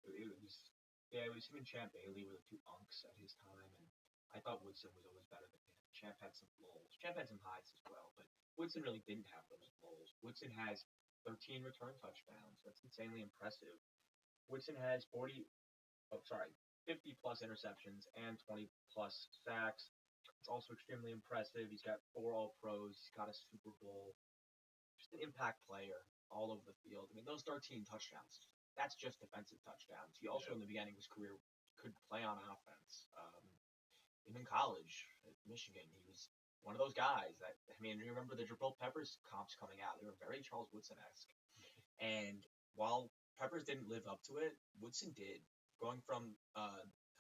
S3: It was him and Champ Bailey were the 2 unks at his time, and I thought Woodson was always better than him. Champ had some lulls. Champ had some highs as well, but Woodson really didn't have those lulls. Woodson has 13 return touchdowns. That's insanely impressive. Woodson has 50 plus interceptions and 20 plus sacks. It's also extremely impressive. He's got 4 All-Pros. He's got a Super Bowl. Just an impact player all over the field. I mean, those 13 touchdowns, that's just defensive touchdowns. He also, in the beginning of his career, could play on offense. Even in college at Michigan, he was one of those guys that, I mean, you remember the Jabril Peppers comps coming out. They were very Charles Woodson-esque. And while Peppers didn't live up to it, Woodson did. Going from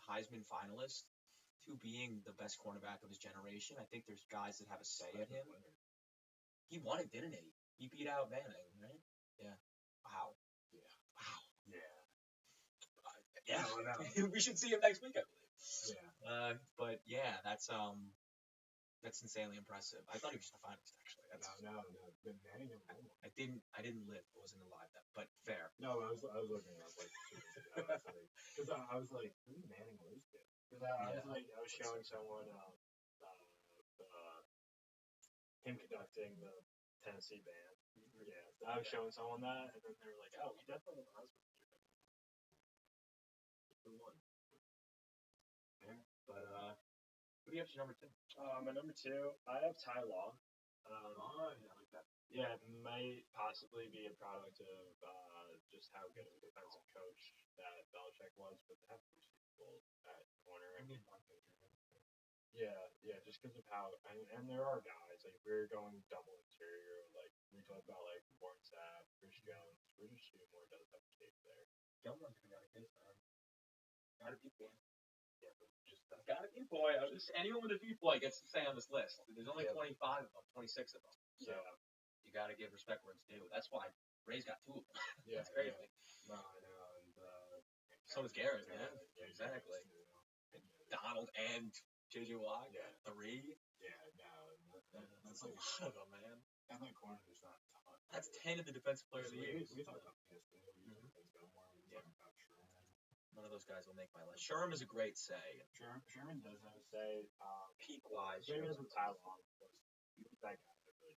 S3: Heisman finalist to being the best cornerback of his generation, I think there's guys that have a say at him. He won it, didn't he? He beat out Manning, right? Yeah. Wow.
S2: Yeah.
S4: Wow.
S2: Yeah.
S4: Yeah.
S2: No.
S4: We should see him next week, I believe.
S2: Yeah.
S4: But yeah, that's insanely impressive. I thought he was just a finalist, actually.
S2: No. The Manning and
S4: I didn't live. I wasn't alive then, but fair.
S2: No, I was looking up like because I was like, who did Manning lose to? Because I was showing someone him conducting the Tennessee band. Yeah, I was showing someone that, and then they were like, oh, he definitely was. Who won?
S1: Who do you have as your number 2?
S2: My number 2, I have Ty Law.
S1: Yeah, I like that.
S2: Yeah, it might possibly be a product of just how good of a defensive coach that Belichick was, but to have 3 Super Bowls at corner, I mean, yeah, just because of how, and there are guys, like, we're going double interior, like, we talk about, like, Warren Sapp, Chris Jones, we're just shooting more does have a tape there.
S3: Gilmore's gonna go to his time. Gotta be boy.
S2: Yeah, but just
S1: Gotta be boy. Anyone with a deep boy gets to stay on this list. There's only 25 of them, 26 of them. So you gotta give respect where it's due. That's why Ray's got 2 of them.
S2: Yeah,
S1: That's crazy.
S2: No, I know, and
S1: So does Garrett,
S2: yeah,
S1: man.
S2: yeah,
S1: Exactly.
S2: and
S1: Donald and JJ Watt.
S2: Yeah.
S1: 3.
S2: Yeah, no,
S1: That's a lot of them, man.
S2: at that corner, there's not a ton.
S1: That's 10 of the defensive player of the year.
S2: We talked about this, we talked about Gilmore, we talked about Sherman.
S1: None of those guys will make my list. Sherm is a great say.
S2: Sherman does have a say.
S1: Peak wise,
S2: Same as with Ty Long, because he was that guy that really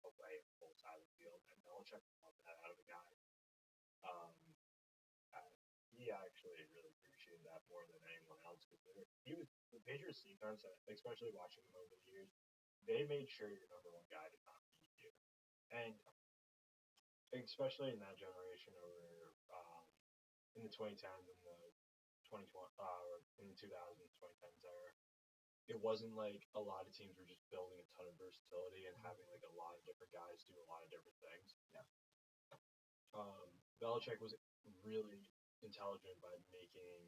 S2: away a full side of the field, and Belichick loved that out of the guy. He actually really appreciated that more than anyone else, because the Patriots defense, especially watching them over the years, they made sure your number 1 guy did not beat you, and especially in that generation over in the 2010s and the 2020 or in the 2000s, 2010s era, it wasn't like a lot of teams were just building a ton of versatility and having like a lot of different guys do a lot of different things.
S1: Yeah.
S2: Belichick was really intelligent by making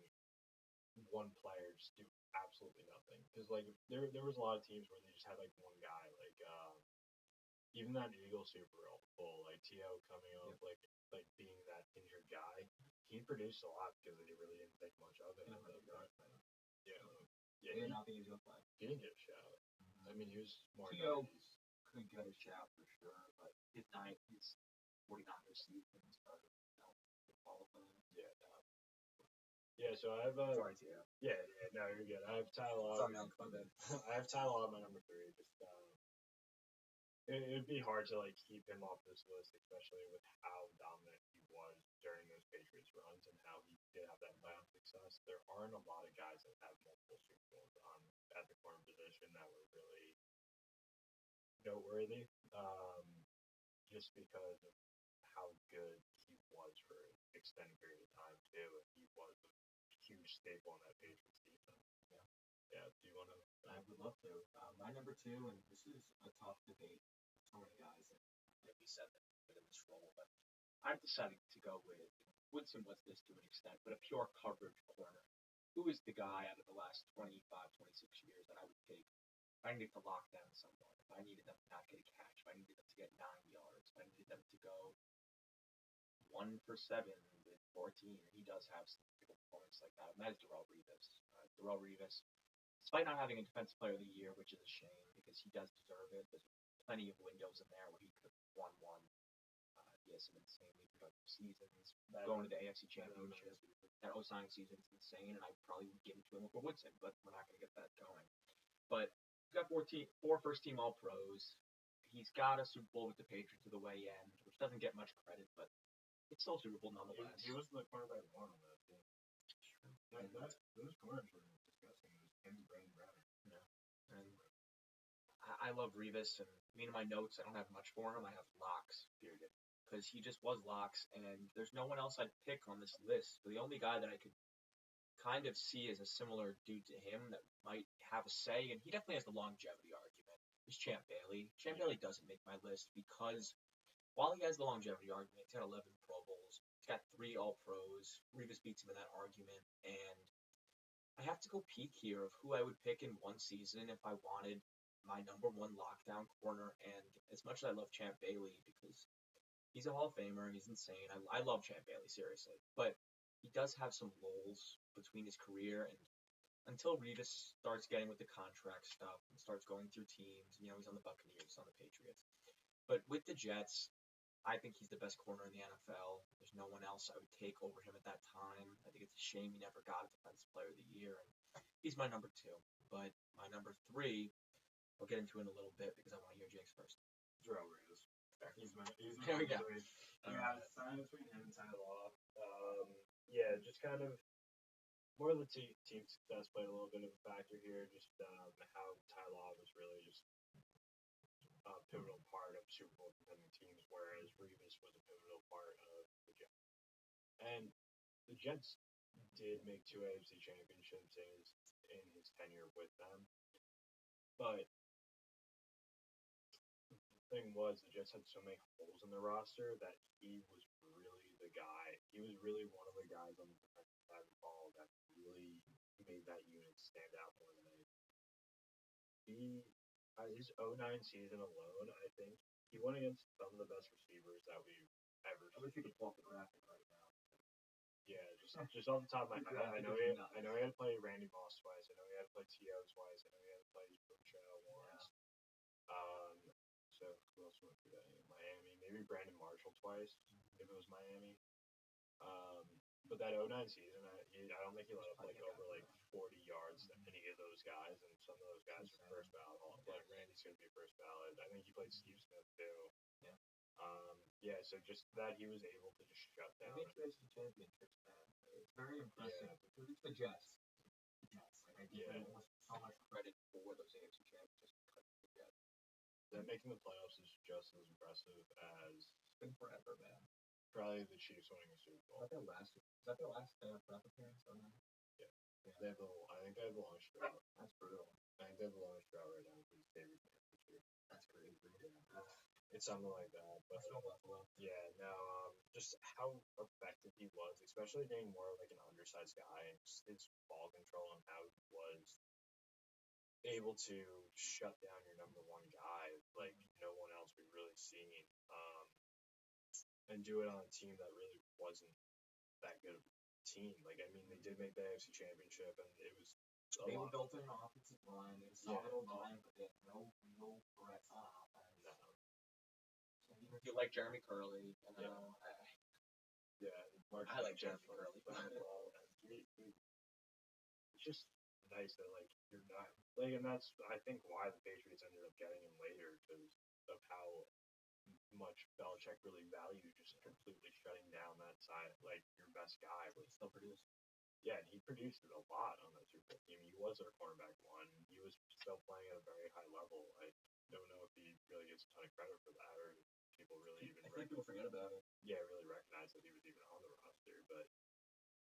S2: one player just do absolutely nothing. Because like there was a lot of teams where they just had like one guy, like even that Eagles Super Bowl, like T.O. coming up, like being that injured guy, he produced a lot because they really didn't think much of him.
S3: He did not think he was gonna play.
S2: He didn't get a shout. I mean, he was more.
S3: T.O. could get a shout for sure, but his 49ers season started, all of them.
S2: Yeah, so I have
S3: Sorry, T.O.
S2: Yeah, no, you're good. I have Tyler.
S3: Sorry, Alex, my bad.
S2: I have Tyler on my number 3. Just it'd be hard to like keep him off this list, especially with how dominant he was during those Patriots runs and how he did have that playoff success. There aren't a lot of guys that have multiple Super Bowls at the corner position that were really noteworthy, just because of how good he was for an extended period of time too. And he was a huge staple in that Patriots defense. Yeah. Do you want to?
S3: I would love to. My number 2, and this is a tough debate. So many guys that, like you said, that fit in this role, but
S1: I've decided to go with Woodson was this to an extent, but a pure coverage corner. Who is the guy out of the last 25, 26 years that I would take if I needed to lock down someone, if I needed them to not get a catch, if I needed them to get 9 yards, if I needed them to go 1 for 7 with 14, and he does have some performance like that, and that is Darrelle Revis. Darrelle Revis, despite not having a defensive player of the year, which is a shame because he does deserve it, there's plenty of windows in there where he could have won one. He has some insanely productive seasons. Going to the AFC Championship, that Osang season is insane, and I probably would give it to him over Woodson, but we're not going to get that going. But he's got 4 first-team All-Pros. He's got a Super Bowl with the Patriots to the way end, which doesn't get much credit, but it's still Super Bowl nonetheless.
S2: He was the quarterback 1 on that team. Those corners were disgusting. It was him, Brandon Browner.
S1: Yeah. And I love Revis, and me and my notes, I don't have much for him. I have locks, period. Because he just was locks, and there's no one else I'd pick on this list. The only guy that I could kind of see as a similar dude to him that might have a say, and he definitely has the longevity argument, is Champ Bailey. Champ Bailey doesn't make my list because while he has the longevity argument, he's got 11 Pro Bowls, he's got 3 All-Pros. Revis beats him in that argument, and I have to go peek here of who I would pick in one season if I wanted my number 1 lockdown corner. And as much as I love Champ Bailey, because he's a Hall of Famer, he's insane. I love Champ Bailey, seriously. But he does have some lulls between his career, and until Revis starts getting with the contract stuff and starts going through teams, he's on the Buccaneers, he's on the Patriots. But with the Jets, I think he's the best corner in the NFL. There's no one else I would take over him at that time. I think it's a shame he never got a Defensive Player of the Year, and he's my number 2. But my number 3, I'll get into it in a little bit because I want to hear Jake's first.
S2: Darrelle Revis. He's my
S1: There we go.
S2: Yeah, it's time between him and Ty Law. Yeah, just kind of more of the team success played a little bit of a factor here. Just how Ty Law was really just a pivotal part of Super Bowl contending teams, whereas Revis was a pivotal part of the Jets. And the Jets did make 2 AFC championships in his tenure with them, but the thing was the Jets had so many holes in the roster that he was really the guy. He was really one of the guys on the defensive side of the ball that really made that unit stand out more than anything. His 09 season alone, I think he went against some of the best receivers that we've ever seen.
S3: I wish you could pull up the graphic right now.
S2: Yeah, just off the top of my head, I know he had to play Randy Moss twice. I know he had to play T.O. twice. I know he had to play Michelle once. So who else went through that? Miami, maybe Brandon Marshall twice if it was Miami. But that 09 season, I don't think he let up over 40 yards to any of those guys, and some of those guys were first ballot. Like Randy's gonna be first ballot. I think he played Steve Smith too. Yeah. So just that he was able to just shut down.
S3: They make AFC championships, man. It's very impressive because it's the Jets. I give them almost so much credit for those AFC championships because of the Jets.
S2: That making the playoffs is just as impressive as
S3: it's been forever, man.
S2: Probably the Chiefs winning the Super Bowl.
S3: Is that their last playoff appearance? Or no?
S2: Yeah. I think they have the longest drought.
S3: That's brutal.
S2: I think they have the longest drought right now for the favorite championship.
S3: That's crazy.
S2: Yeah. It's something like that. But yeah, no, just how effective he was, especially being more like an undersized guy, and just his ball control and how he was able to shut down your number one guy like no one else we've really seen. And do it on a team that really wasn't that good of a team. Like, I mean, they did make the AFC Championship, and it was
S3: they were built in an offensive line. It's solid line, but they had no threats on offense. No.
S4: So even if you like Jeremy Curley, I like Jeremy Curley.
S2: It's just nice that you're not and that's I think why the Patriots ended up getting him later because of how much Belichick really valued just completely shutting down that side, your best guy.
S4: But he still produced.
S2: Yeah, and he produced it a lot on that Super Bowl team. He was our cornerback one. He was still playing at a very high level. I don't know if he really gets a ton of credit for that, or people really even.
S4: I think people forget about it.
S2: Yeah, really recognize that he was even on the roster, but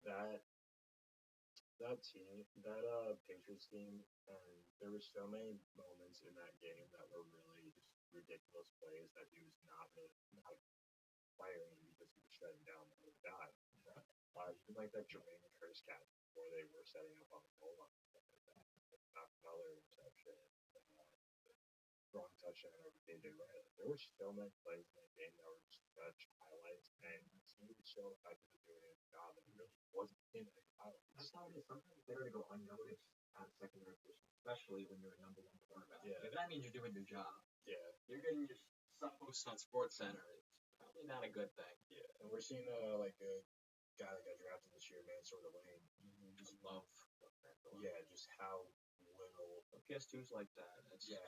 S2: that team, that Patriots team, and there were so many moments in that game that were really just ridiculous plays that he was not firing because he was shutting down the other guy. Even like that Jermaine Curse catch before they were setting up on the goal line. Another interception, wrong touchdown over KJ Wright. There were so many plays in that game that were just such highlights, and he was so effective at doing his job, and it really wasn't in the highlights.
S3: That's how it is. Sometimes it's better to go unnoticed at a secondary position, especially when you're a number one quarterback.
S4: Yeah, that means you're doing your job.
S2: Yeah.
S4: You're getting your stuff posted on Sports Center. It's probably not a good thing.
S2: Yeah, and we're seeing a guy that got drafted this year, Mansour Lane.
S4: Just love.
S2: Yeah, just how little.
S4: PS2's like that.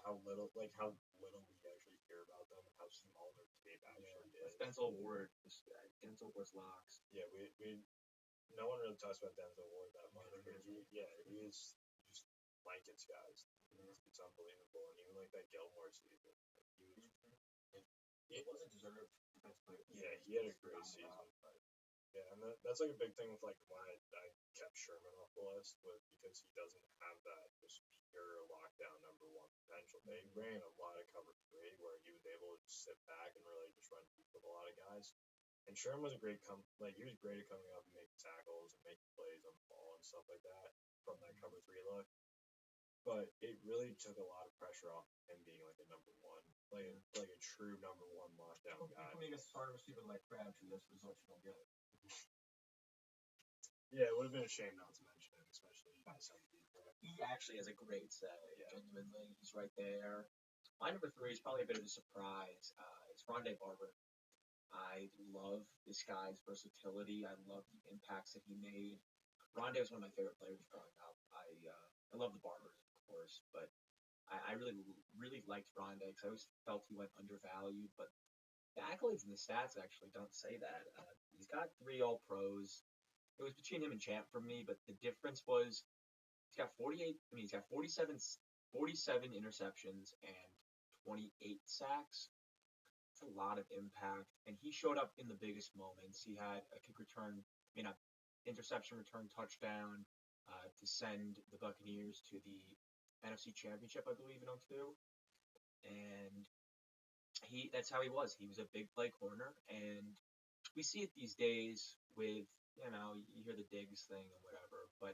S2: How little we actually hear about them, how small their tape actually is.
S4: Denzel Ward. Denzel Ward's locks.
S2: Yeah, no one really talks about Denzel Ward that much. He is just blankets guys. It's unbelievable, and even that Gilmore season,
S3: it wasn't deserved.
S2: Yeah, he had a great season. Yeah, and that's a big thing with why I kept Sherman off the list because he doesn't have that just pure lockdown number one potential. They ran a lot of cover 3 where he was able to sit back and really just run deep with a lot of guys. And Sherman was he was great at coming up and making tackles and making plays on the ball and stuff like that from that cover 3 look. But it really took a lot of pressure off him being a number one, a true number one lockdown guy.
S3: You can make a star receiver like Crabtree, that's the result you don't get.
S2: Yeah, it would have been a shame not to mention it, especially by some people.
S4: He actually has a great set. Genuinely, he's right there. My number 3 is probably a bit of a surprise. It's Rondé Barber. I love this guy's versatility. I love the impacts that he made. Rondé was one of my favorite players growing up. I love the Barbers, of course, but I really liked Rondé because I always felt he went undervalued. But the accolades and the stats actually don't say that. He's got 3 All-Pros. It was between him and Champ for me, but the difference was he's got 48. I mean, he's got 47 interceptions and 28 sacks. It's a lot of impact, and he showed up in the biggest moments. He had a kick return, interception return touchdown to send the Buccaneers to the NFC Championship, I believe, in 02. And that's how he was. He was a big play corner, and we see it these days with, you hear the Diggs thing and whatever, but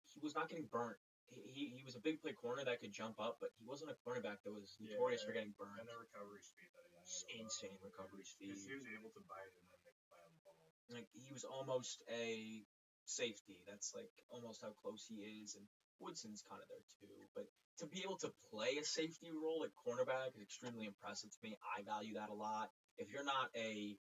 S4: he was not getting burnt. He was a big play corner that could jump up, but he wasn't a cornerback that was notorious for getting burnt.
S2: And the recovery speed that he had.
S4: Insane recovery speed.
S2: Because he was able to bite and then make a play on the ball.
S4: Like, he was almost a safety. That's like almost how close he is, and Woodson's kind of there too. But to be able to play a safety role at cornerback is extremely impressive to me. I value that a lot. If you're not a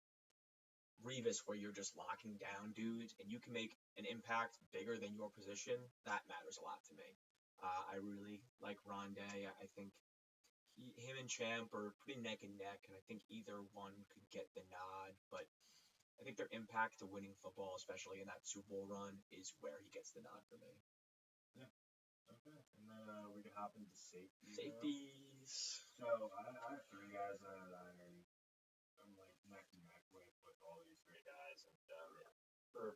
S4: Revis where you're just locking down dudes and you can make an impact bigger than your position, that matters a lot to me. I really like Rondé. I think him and Champ are pretty neck and neck, and I think either one could get the nod, but I think their impact to winning football, especially in that Super Bowl run, is where he gets the nod for me.
S2: Yeah. Okay. And then we can hop into safeties.
S4: Safeties.
S2: So I have three guys that I'm like neck and neck with all these three guys, and for a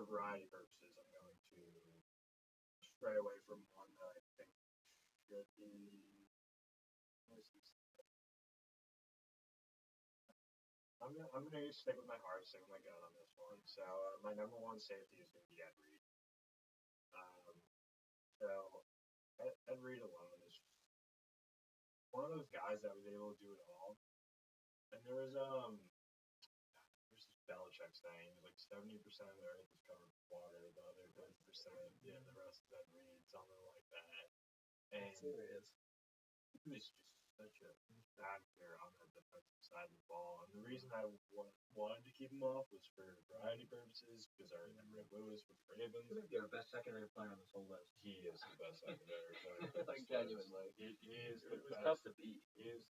S2: variety purposes, I'm going to stray away from one that I think should be. I'm gonna stick with my heart, stick with my gut on this one. So my number one safety is gonna be Ed Reed. So Ed Reed alone is one of those guys that was able to do it all. And there was this Belichick saying, he was like 70% of the earth is covered with water, the other 30%, the rest is Ed Reed, something like that. And he was just such a factor on the defensive side of the ball. And the reason I wanted to keep him off was for variety purposes, because our Ray Lewis with the Ravens.
S3: He might be our best secondary player on this whole list.
S2: He is the best secondary player.
S4: Like, genuinely.
S2: He is the
S4: It was
S2: best.
S4: tough to beat.
S2: He is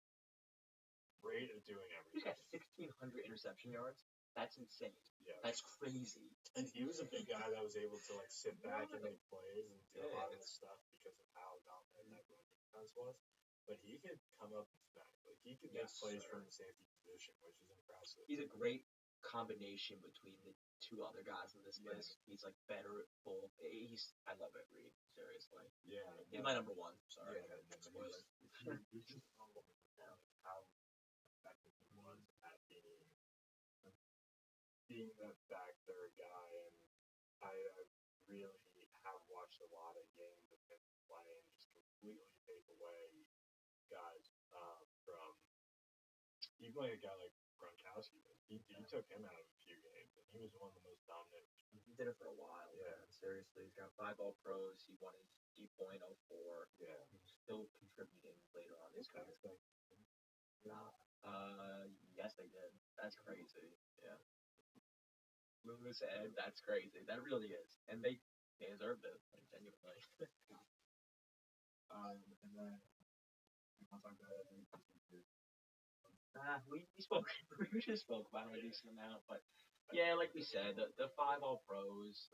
S2: great at doing
S4: He's
S2: everything.
S4: got 1,600 interception yards. That's insane.
S2: Yeah.
S4: That's crazy.
S2: And he was a big guy that was able to like sit back and make plays and do a lot of this stuff because of how dominant that run defense was. But he could come up and back. Like he could make plays from the safety position, which is impressive.
S4: He's a great combination between the two other guys in this list. He's like better at both. I love Ed Reed, seriously.
S2: Yeah.
S4: He's my number one. Sorry.
S2: Yeah,
S4: Spoiler.
S2: He's just unbelievable how effective he was at being that back third guy, and I really have watched a lot of games of him play and just completely take away guys from even like a guy like Gronkowski. He took him out of a few games, and he was one of the most dominant.
S4: He did it for a while.
S2: Yeah.
S4: Man. Seriously, he's got 5 All-Pros. He won his D.04.
S2: Yeah.
S4: He's still contributing later on in his career.
S2: Nah.
S4: Yes, they did. That's crazy. Yeah. Lewis and that's crazy. That really is. And they deserved it, like, genuinely.
S2: And then I'll talk about it.
S4: We just spoke about him a decent amount, but yeah, like we said, the 5 All-Pros.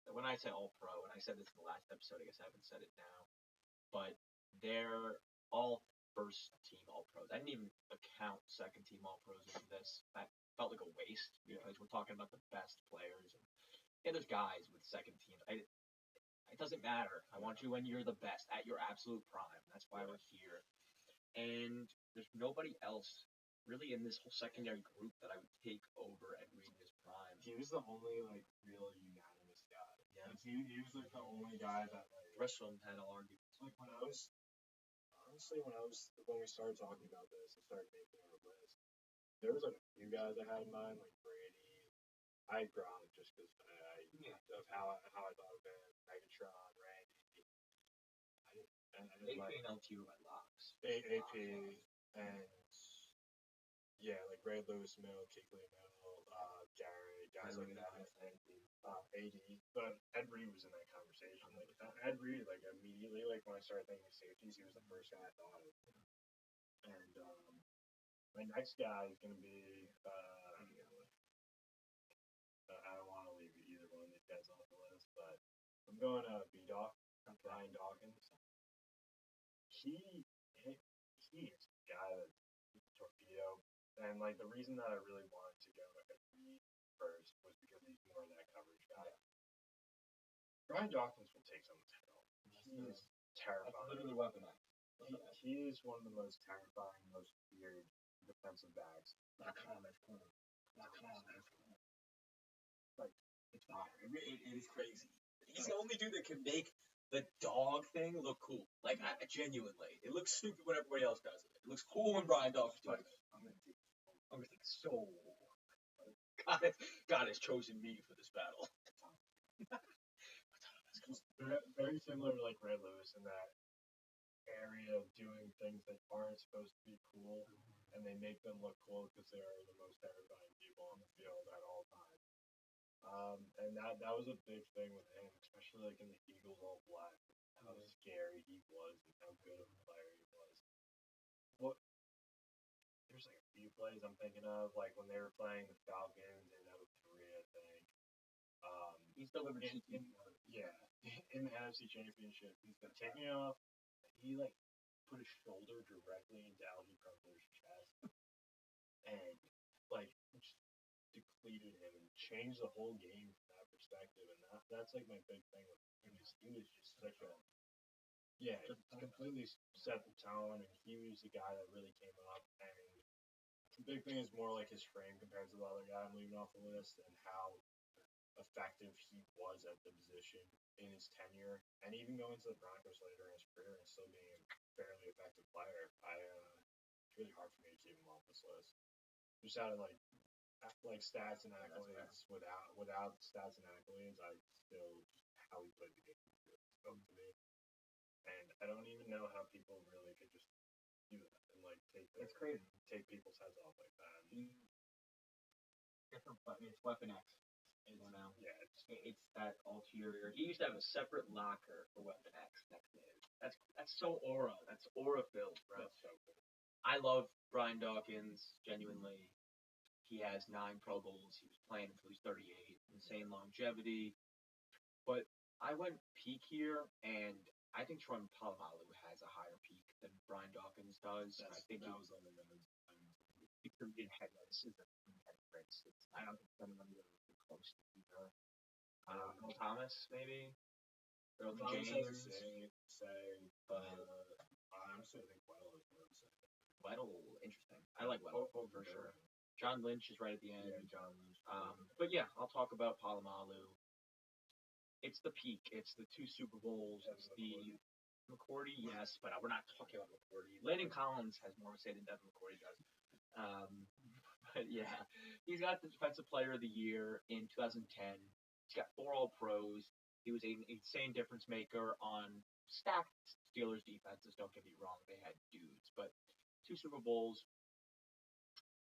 S4: When I say All-Pro, and I said this in the last episode, I guess I haven't said it now, but they're all first-team All-Pros. I didn't even account second-team All-Pros into this. That felt like a waste because we're talking about the best players. And yeah, there's guys with second teams. It doesn't matter. I want you when you're the best at your absolute prime. That's why we're here. And there's nobody else really in this whole secondary group that I would take over Ed Reed in his prime.
S2: He was the only like real unanimous guy. Yeah. Like, he was like the only guy that like
S4: The rest of them had arguments.
S2: like when we started talking about this and started making our list, there was like a few guys I had in mind, like Brady. I had Gronk just because of how I thought of him. Megatron, Randy.
S4: AP and LT were my locks.
S2: AP and yeah, like Ray Lewis, Mill, Kuechly, Mill, Garrett, guys like that. AD, but Ed Reed was in that conversation. Like Ed Reed, like immediately, like when I started thinking of safeties, he was the first guy I thought of. And my next guy is gonna be going B-Doc, Brian Dawkins. He is the guy that's torpedo. And, like, the reason that I really wanted to go at Reed first was because he's more that coverage guy. Brian Dawkins will take someone's head off. He is terrifying.
S3: That's literally weaponized.
S2: He is one of the most terrifying, most weird defensive backs.
S3: Like, it's fire. It is crazy.
S4: He's the only dude that can make the dog thing look cool. Like, genuinely. It looks stupid when everybody else does it. It looks cool when Brian Dawkins does it. I'm gonna take so. God has chosen me for this battle.
S2: Very similar to, like, Ray Lewis in that area of doing things that aren't supposed to be cool, and they make them look cool because they are the most terrifying people on the field at all times. And that was a big thing with him, especially like in the Eagles all black, how scary he was and how good of a player he was. There's like a few plays I'm thinking of, like when they were playing the Falcons in 03, I think.
S3: He's delivered
S2: in the NFC Championship. He's been taking it off. He like put his shoulder directly into Algie Crumpler's chest and like just depleted him and changed the whole game from that perspective. And that's like my big thing with him. He was just such a completely set the tone, and he was the guy that really came up. And the big thing is more like his frame compared to the other guy I'm leaving off the list, and how effective he was at the position in his tenure, and even going to the Broncos later in his career and still being a fairly effective player. It's really hard for me to keep him off this list. Just out of like stats and accolades, without stats and accolades, I still how he played the game spoke to me, and I don't even know how people really could just do that and like
S3: It's crazy.
S2: Take people's heads off like that.
S3: Different, but it's Weapon X. Now.
S2: Yeah,
S3: it's that ulterior. He used to have a separate locker for Weapon X next to him. That's so aura. That's aura filled, bro.
S2: That's so cool.
S4: I love Brian Dawkins, genuinely. He has 9 Pro Bowls. He was playing until he's 38. Insane longevity. But I went peak here, and I think Troy Polamalu has a higher peak than Brian Dawkins does. I think
S3: that was only the headlights. I don't think some of them are close to either.
S4: Earl Thomas, maybe? Earl
S2: James
S4: James?
S2: but I'm still think Weddle is more insane.
S4: Weddle, interesting. I like Weddle for sure. John Lynch is right at the end.
S2: Yeah, John Lynch.
S4: But yeah, I'll talk about Polamalu. It's the peak. It's the 2 Super Bowls. It's the McCourty, yes, but we're not talking about McCourty. Landon Collins has more to say than Devin McCourty does. But yeah, he's got the Defensive Player of the Year in 2010. He's got 4 All-Pros. He was an insane difference maker on stacked Steelers defenses. Don't get me wrong, they had dudes, but 2 Super Bowls.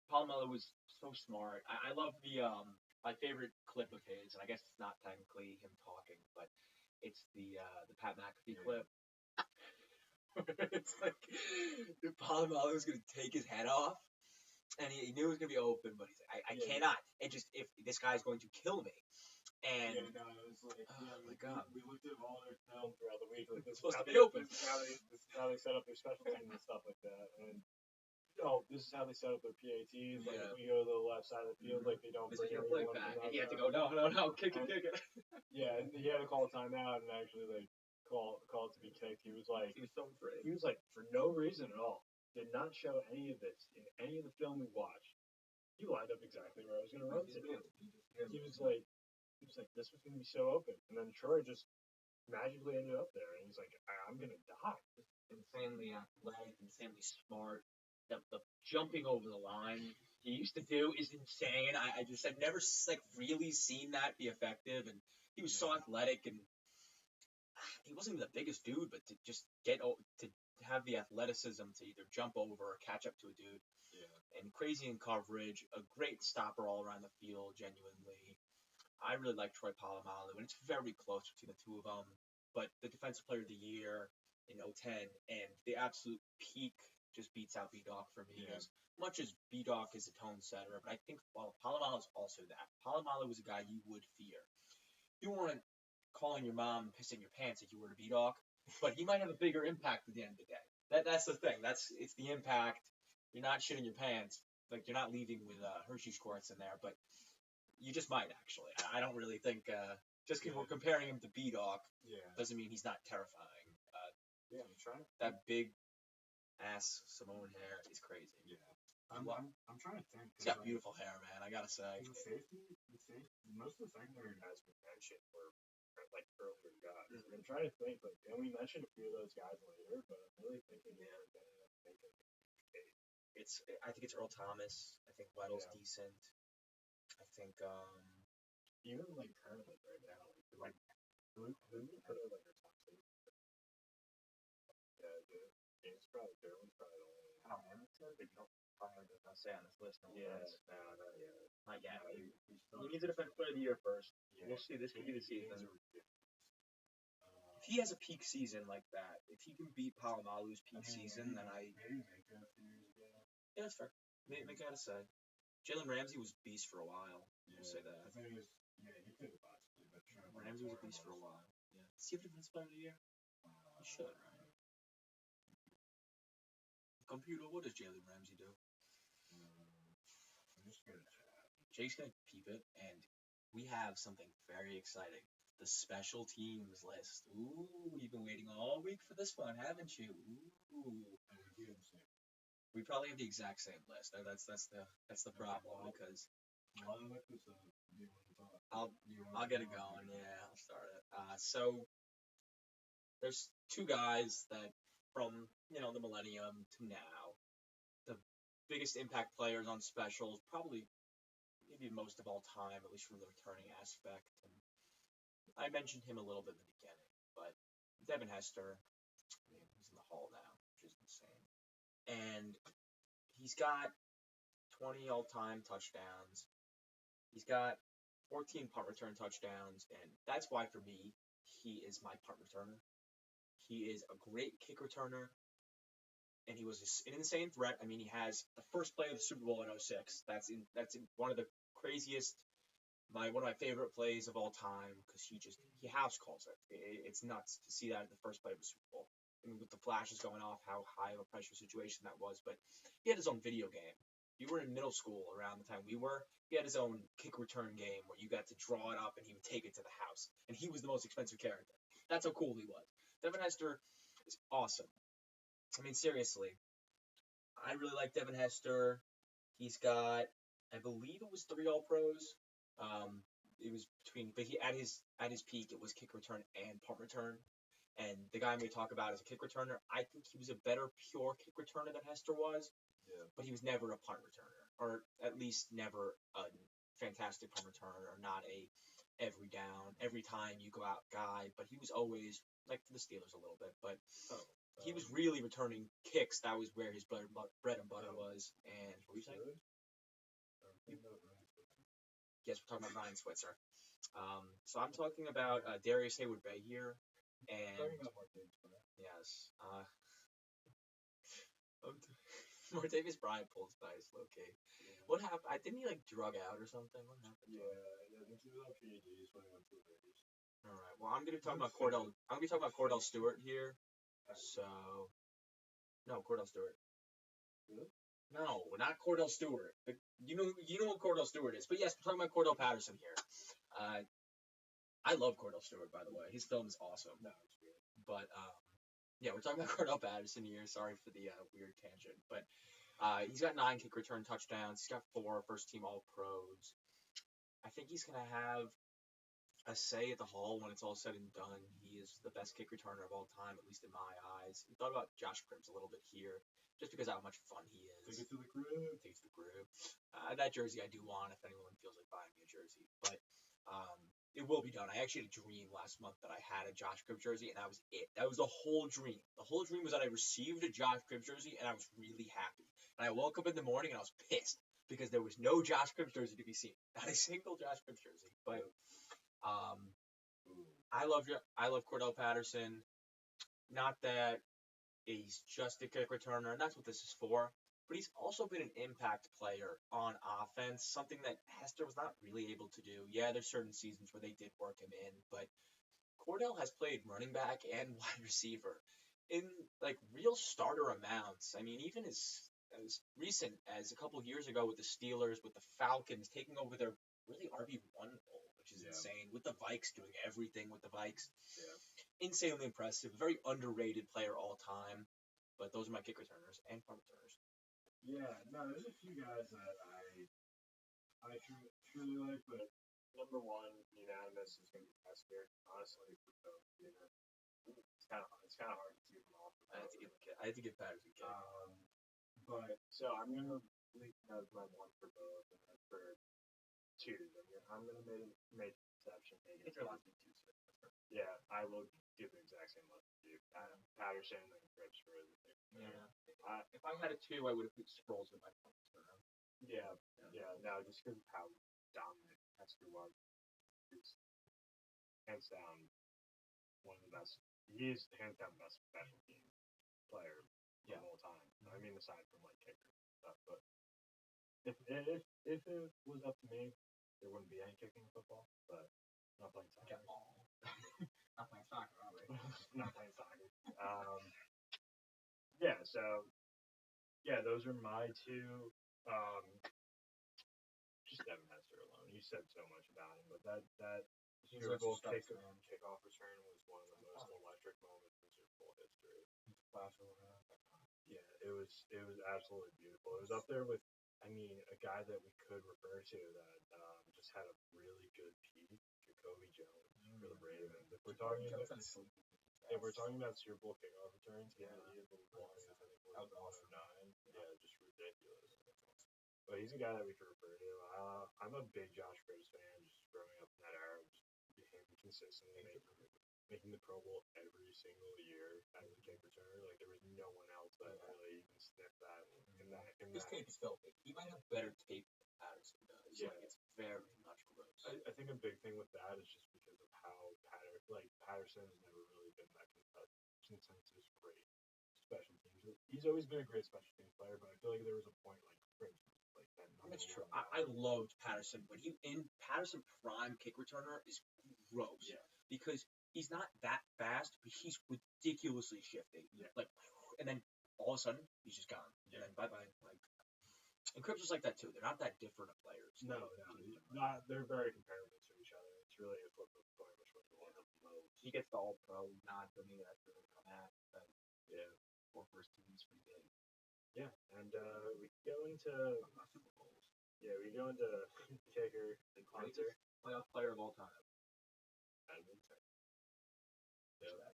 S4: Polamalu was so smart. I love the my favorite clip of his, and I guess it's not technically him talking, but it's the Pat McAfee clip. It's like Polamalu was gonna take his head off. And he knew it was going to be open, but he's like, I cannot. And just, if this guy's going to kill me. And,
S2: it was like,
S4: my God.
S2: We looked at all their film throughout the week. Like,
S4: It's supposed to be open.
S2: This is how they set up their special teams and stuff like that. And, this is how they set up their PATs. Like, if we go to the left side of the field, like, they don't
S4: This
S2: bring
S4: is your
S2: anyone
S4: play back.
S2: from
S4: And you have to
S2: outside.
S4: go, no, kick it.
S2: Yeah, and he had to call a timeout and actually, like, call it to be kicked. He was like,
S4: so afraid.
S2: He was like, for no reason at all, did not show any of this in any of the film we watched. He lined up exactly where I was going to run to. He was like, this was going to be so open. And then Troy just magically ended up there. And he's like, I'm going to die.
S4: Insanely athletic, insanely smart. The jumping over the line he used to do is insane. I've never really seen that be effective. And he was so athletic, and he wasn't even the biggest dude, but to just to have the athleticism to either jump over or catch up to a dude. And crazy in coverage, a great stopper all around the field, genuinely. I really like Troy Polamalu, and it's very close between the two of them. But the Defensive Player of the Year in 2010 and the absolute peak just beats out B-Doc for me. As much as B-Doc is a tone setter, but I think Polamalu is also that. Polamalu was a guy you would fear. You weren't calling your mom and pissing your pants if you were to B-Doc, but he might have a bigger impact at the end of the day. That's the thing. It's the impact. You're not shitting your pants. Like, you're not leaving with Hershey squirts in there, but you just might, actually. I don't really think, just because we're comparing him to B-Doc doesn't mean he's not terrifying.
S2: I'm trying.
S4: That big ass Samoan hair is crazy.
S2: Yeah. I'm trying to think.
S4: He's got beautiful hair, man. I gotta say.
S2: The safety, most of the secondary guys we mentioned were like earlier guys. I'm trying to think, like, and we mentioned a few of those guys later, but I'm really thinking they're gonna make a case.
S4: I think it's Earl Thomas. I think Weddle's
S2: Yeah.
S4: decent. I think
S2: Even like currently right now, like who would put out like our top six? Yeah, dude. James probably Derwin's probably the only.
S3: I don't know. It's a big help. Probably not say on this list. No
S2: Yeah,
S3: offense.
S2: not yet.
S3: Not yet.
S2: No,
S3: He
S2: he's still.
S3: needs a defense player of the year first.
S2: Yeah.
S3: We'll see. This could be the season.
S4: if he has a peak season like that, if he can beat Palomalu's peak season, then
S2: maybe make it a few years ago.
S4: yeah, that's fair. Make gotta say. Jalen Ramsey was a beast for a while.
S2: Yeah,
S4: We'll say that.
S2: I think it was, he could have possibly, but
S4: Ramsey was a beast for a while. Yeah. Does he have defense player of the year? He should, right? Computer, what does Jalen Ramsey do?
S2: I'm just gonna chat.
S4: Jake's gonna peep it, and we have something very exciting. The special teams list. Ooh, you've been waiting all week for this one, haven't you? Ooh. We probably have the exact same list. That's the problem because I'll get it going. Yeah, I'll start it. So there's two guys that from the Millennium to now, the biggest impact players on specials, probably maybe most of all time, at least from the returning aspect. And I mentioned him a little bit in the beginning, but Devin Hester, he's in the Hall now, which is insane. And he's got 20 all-time touchdowns. He's got 14 punt return touchdowns, and that's why, for me, he is my punt returner. He is a great kick returner, and he was an insane threat. I mean, he has the first play of the Super Bowl in 06. That's one of the craziest, one of my favorite plays of all time, because he house calls it. It's nuts to see that in the first play of the Super Bowl. And with the flashes going off, how high of a pressure situation that was. But he had his own video game. You were in middle school around the time we were. He had his own kick return game where you got to draw it up and he would take it to the house. And he was the most expensive character. That's how cool he was. Devin Hester is awesome. I mean, seriously. I really like Devin Hester. He's got, I believe it was 3 All-Pros. It was but at his peak, it was kick return and punt return. And the guy I'm going to talk about is a kick returner. I think he was a better pure kick returner than Hester was.
S2: Yeah.
S4: But he was never a punt returner, or at least never a fantastic punt returner, or not a every down, every time you go out guy. But he was always, like for the Steelers a little bit, but he was really returning kicks. That was where his bread and butter was. And what were you saying? Yes, we're talking about Ryan Switzer. So I'm talking about Darius Hayward-Bay here. And yes, Martavis Bryant pulls nice, low-key. Yeah. What happened? Didn't he drug out or something? What happened?
S2: Yeah, I think he was on PEDs when he went to the Raiders.
S4: All right. Well, I'm gonna be talking about Cordell. I'm gonna be talking about Cordell Stewart here. So, no, Cordell Stewart.
S2: Really?
S4: No, not Cordell Stewart. But you know what Cordell Stewart is. But yes, we're talking about Cordell Patterson here. I love Cordell Stewart, by the way. His film is awesome.
S2: No, it's weird.
S4: But yeah, we're talking about Cordell Patterson here. Sorry for the weird tangent, but he's got 9 kick return touchdowns. He's got 4 first-team All-Pros. I think he's gonna have a say at the Hall when it's all said and done. He is the best kick returner of all time, at least in my eyes. We thought about Josh Cribbs a little bit here, just because of how much fun he is.
S2: Take it to the crib.
S4: Takes the crib. That jersey I do want if anyone feels like buying me a jersey, but it will be done. I actually had a dream last month that I had a Josh Cribbs jersey, and that was it. That was the whole dream. The whole dream was that I received a Josh Cribbs jersey, and I was really happy. And I woke up in the morning, and I was pissed because there was no Josh Cribbs jersey to be seen. Not a single Josh Cribbs jersey. But I love Cordell Patterson. Not that he's just a kick returner, and that's what this is for. But he's also been an impact player on offense, something that Hester was not really able to do. Yeah, there's certain seasons where they did work him in, but Cordell has played running back and wide receiver in like real starter amounts. I mean, even as recent as a couple years ago with the Steelers, with the Falcons taking over their really RB1 role, which is insane. With the Vikes doing everything with the Vikes, insanely impressive. Very underrated player all time. But those are my kick returners and punt returners.
S2: Yeah, no, there's a few guys that I truly like, but number one unanimous is going to be Kester. Honestly, for both, it's kind of hard to keep them off.
S4: I had to give Patterson kick.
S2: But so I'm gonna leave as my one for both, and then for twos, I'm gonna make an exception.
S4: I think your last name too.
S2: Yeah, I will do the exact same one for you. Patterson and Cripps for the thing.
S4: Yeah. If I had a two, I would have put Sproles in my punt returner.
S2: Yeah. No, just because of how dominant Kester was, he's hands down one of the best. He is hands down the best special team player of all time. I mean, aside from like kickers and stuff, but if it was up to me, there wouldn't be any kicking in football. But not playing soccer.
S3: Not playing soccer, are we?
S2: Not playing soccer. Yeah. So yeah, those are my two. Just Devin Hester alone. You said so much about him, but that Super Bowl kickoff return was one of the most electric moments in Super Bowl history. Yeah, it was absolutely beautiful. It was up there with, a guy that we could refer to that just had a really good peak, Jacoby Jones for the Ravens. If we're talking about Super Bowl kickoff returns, he is the longest. I think it was 109. Yeah, just ridiculous. But he's a guy that we could refer to. I'm a big Josh Cripps fan, just growing up in that era, just him consistently making the Pro Bowl every single year as a kick returner. Like there was no one else that really even sniffed that.
S4: His tape is filthy. He might have better tape than Patterson does.
S2: Yeah.
S4: Like, it's very much gross.
S2: I think a big thing with that is just because of how Patterson has never really been that consensus great special teams. He's always been a great special teams player, but I feel like there was a point like Cripps like that.
S4: That's true. I loved Patterson, but Patterson prime kick returner is gross.
S2: Yeah.
S4: Because he's not that fast, but he's ridiculously shifty.
S2: Yeah.
S4: Like, and then all of a sudden he's just gone.
S2: Yeah.
S4: And then bye bye. Like, and Cripps is like that too. They're not that different of players.
S2: No. They're very comparable to each other. It's really a flip of the coin which one you want the most.
S4: He gets the All Pro nod for me. That's really come at. But
S2: yeah.
S4: For first team is pretty big.
S2: Yeah, and we go into Super Bowls. Yeah, we go into kicker and punter.
S4: Playoff player of all time.
S2: Yeah,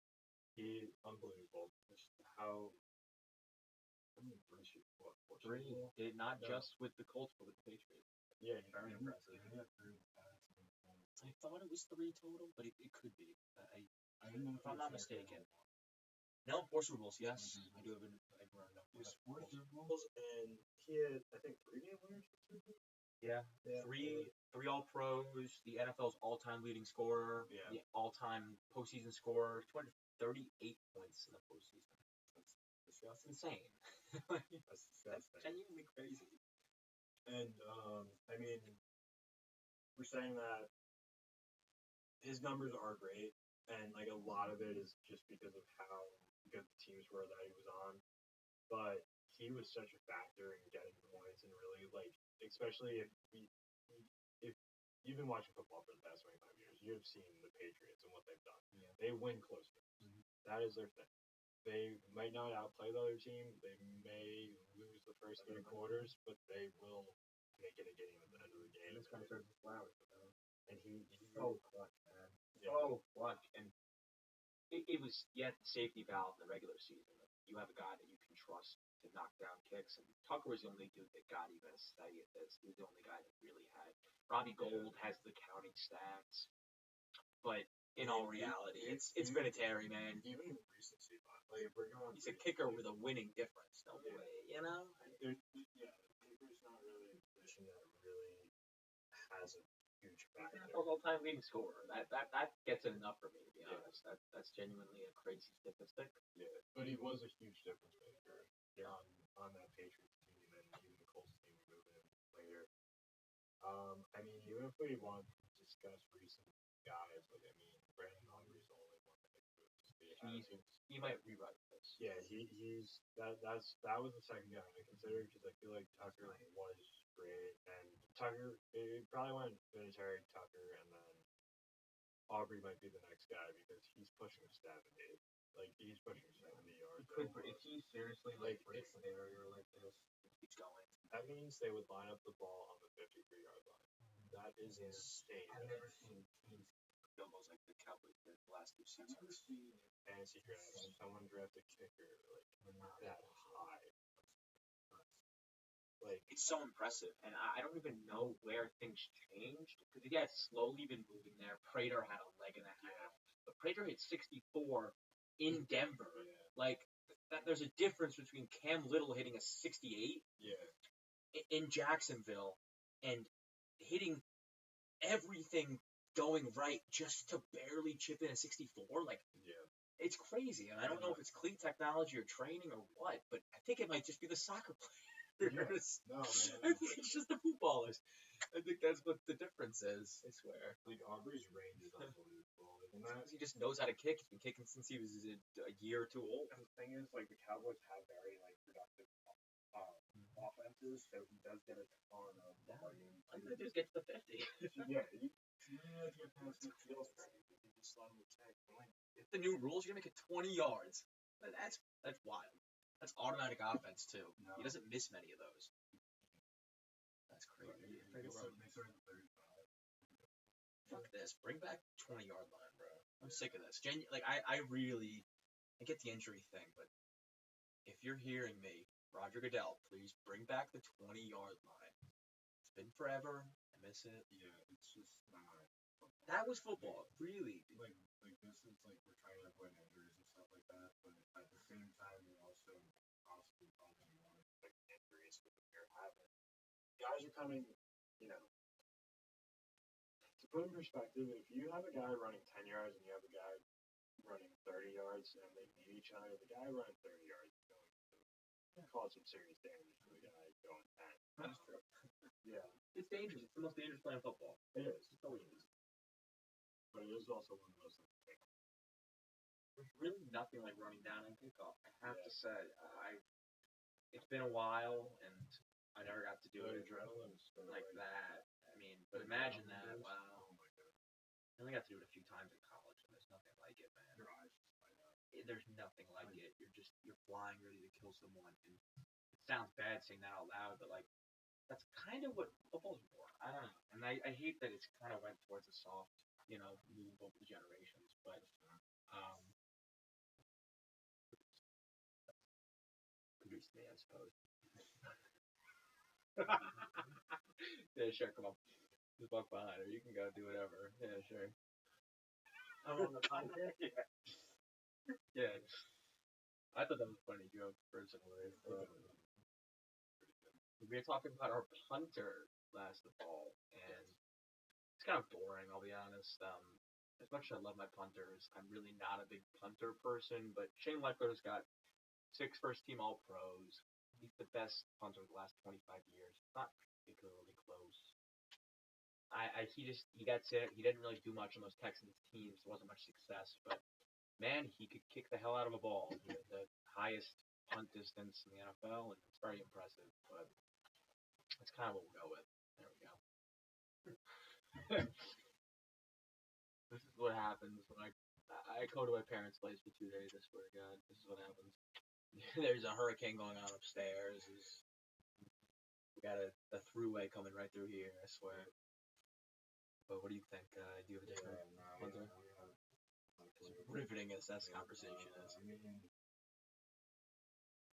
S2: he unbelievable. Just how
S4: three. Did not just with the Colts, but with the Patriots.
S2: Yeah,
S4: very impressive. I thought it was 3 total, but it could be. If I'm not mistaken. No, 4 Super Bowls. Yes, I do have a run.
S2: 4 Super Bowls, and he had I think 3 game winners.
S4: Yeah. Three All Pros, the NFL's all-time leading scorer, the all-time postseason scorer, 238 points in the postseason. That's insane. That's genuinely crazy.
S2: And we're saying that his numbers are great, and like a lot of it is just because of how good the teams were that he was on. But he was such a factor in getting points and really especially if you've been watching football for the past 25 years, you have seen the Patriots and what they've done. Yeah. They win close games. Mm-hmm. That is their thing. They might not outplay the other team. They may lose the first 3 quarters, but they will make it a game at the end of the game.
S3: This guy serves flowers.
S2: And he's
S4: so clutch, man. Yeah. So clutch. And it was, the safety valve in the regular season. You have a guy that you can trust to knock down kicks, and Tucker was the only dude that got even a study at this. He was the only guy that really had. Robbie Gould has the counting stats, but in all reality, it's Vinatieri, man.
S2: Even in recency, if we're going,
S4: he's a kicker with a winning difference. No way, you know.
S2: The kicker's not really a position that really has a huge factor.
S4: All-time leading scorer. That gets it enough for me, to be honest. That's genuinely a crazy statistic.
S2: Yeah, but he was a huge difference maker on that Patriots team, and even the Colts team we moved in later. Even if we want to discuss recent guys, Brandon Aubrey's
S4: he might rewrite this.
S2: Yeah, that was the second guy I considered because I feel like Tucker was great, and Tucker it probably went Vinatieri, Tucker, and then Aubrey might be the next guy because he's pushing 70. Like he's pushing 70 yards.
S3: If he seriously breaks an area like this,
S4: Keeps going.
S2: That means they would line up the ball on the 53-yard line. That is insane.
S3: I've never seen teams
S4: Field goals like the Cowboys did the last 2
S3: I've
S4: seasons.
S3: never seen
S2: fantasy drafts. Someone draft a kicker like that high. Like
S4: It's so impressive, and I don't even know where things changed because he had slowly been moving there. Prater had a leg and a half, but Prater hit 64 in Denver. Like there's a difference between Cam Little hitting a 68 in Jacksonville and hitting everything going right just to barely chip in a 64. Like it's crazy, and I don't know if it's clean technology or training or what, but I think it might just be the soccer players.
S2: No, man.
S4: I think it's just the footballers. I think that's what the difference is. I swear.
S2: Like Aubrey's range is unbelievable. And
S4: He just knows how to kick. He's been kicking since he was a year or two old.
S2: the thing is, like the Cowboys have very productive offenses, so he does get a ton of volume.
S4: I'm gonna just get to the 50.
S2: Yeah, you have to get past the field. You just let him attack.
S4: If the new rules, you're gonna make it 20 yards. That's wild. That's automatic offense too.
S2: No.
S4: He doesn't miss many of those. That's crazy.
S2: They started 35.
S4: Fuck this. Bring back 20-yard line, bro. I'm sick of this. I really get the injury thing, but if you're hearing me, Roger Goodell, please bring back the 20-yard line. It's been forever. I miss it.
S2: Yeah, it's just not.
S4: That was football, really.
S2: Like this is like we're trying to avoid injuries and stuff like that, but at the same time you're also possibly causing more injuries with the pair having. Guys are coming, to put in perspective, if you have a guy running 10 yards and you have a guy running 30 yards and they meet each other, the guy running 30 yards is going to cause some serious damage to the guy going 10.
S4: That's true.
S2: Yeah,
S4: It's dangerous. It's the most dangerous play in football.
S2: it is.
S4: It's always is.
S2: But it is also one of those things.
S4: There's really nothing like running down and kickoff. I have
S2: Yeah.
S4: to say, it's been a while, and I never got to do
S2: The
S4: it
S2: adrenaline is
S4: like that. I mean, but imagine that. Wow.
S2: Oh my god.
S4: I only got to do it a few times in college, and there's nothing like it, man.
S2: Your eyes just light up.
S4: There's nothing like it. You're flying ready to kill someone, and it sounds bad saying that out loud, but like that's kind of what football's for. I don't know, and I hate that it's kind of went towards a soft, move over the generations, but produced me, I suppose. Yeah, sure, come on. Just walk behind her. You can go do whatever. Yeah, sure.
S3: I'm on the podcast.
S4: Yeah. I thought that was a funny joke, personally. We were talking about our punter last fall, and it's kind of boring, I'll be honest. As much as I love my punters, I'm really not a big punter person, but Shane Leckler's got 6 first-team All-Pros. He's the best punter of the last 25 years. Not particularly close. He got sick. He didn't really do much on those Texans teams. There wasn't much success, but man, he could kick the hell out of a ball. He had the highest punt distance in the NFL, and it's very impressive. But that's kind of what we'll go with. There we go. This is what happens when I go to my parents' place for 2 days. I swear to God, this is what happens. There's a hurricane going on upstairs. We got a throughway coming right through here. I swear. But what do you think? Do you have a different punter? Riveting as that conversation is.
S2: I mean, I'm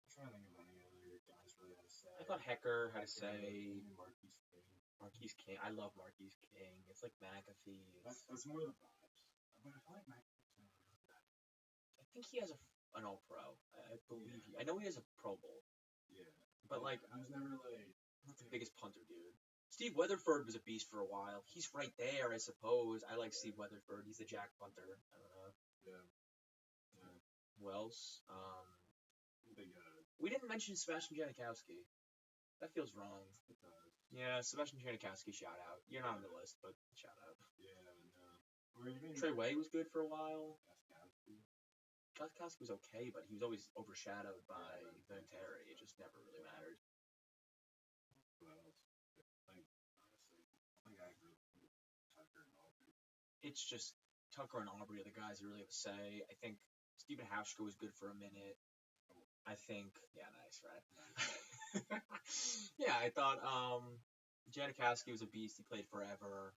S2: trying to think of any other guys really had to say.
S4: I thought Hecker had to say.
S2: Marquise King.
S4: Marquise King. I love Marquise King. It's like McAfee.
S2: That's more the vibes. But I feel like McAfee's not really that.
S4: I think he has an All-Pro. I believe I know he has a Pro Bowl.
S2: Yeah.
S4: But like,
S2: I was never like
S4: not the biggest punter, dude. Steve Weatherford was a beast for a while. He's right there, I suppose. I like Steve Weatherford. He's the Jack punter. I don't know.
S2: Yeah.
S4: Who else?
S2: Big
S4: We didn't mention Sebastian Janikowski. That feels wrong.
S2: it does.
S4: Yeah, Sebastian Janikowski, shout out. You're not on the list, but shout out.
S2: Yeah, no. Or even
S4: Trey Way was good for a while.
S2: Janikowski.
S4: Gostkowski was okay, but he was always overshadowed by Vinatieri. It just never really mattered. It's just Tucker and Aubrey are the guys that really have a say. I think Stephen Hauschka was good for a minute. I think, yeah, nice, right? Yeah, I thought Janikowski was a beast. He played forever.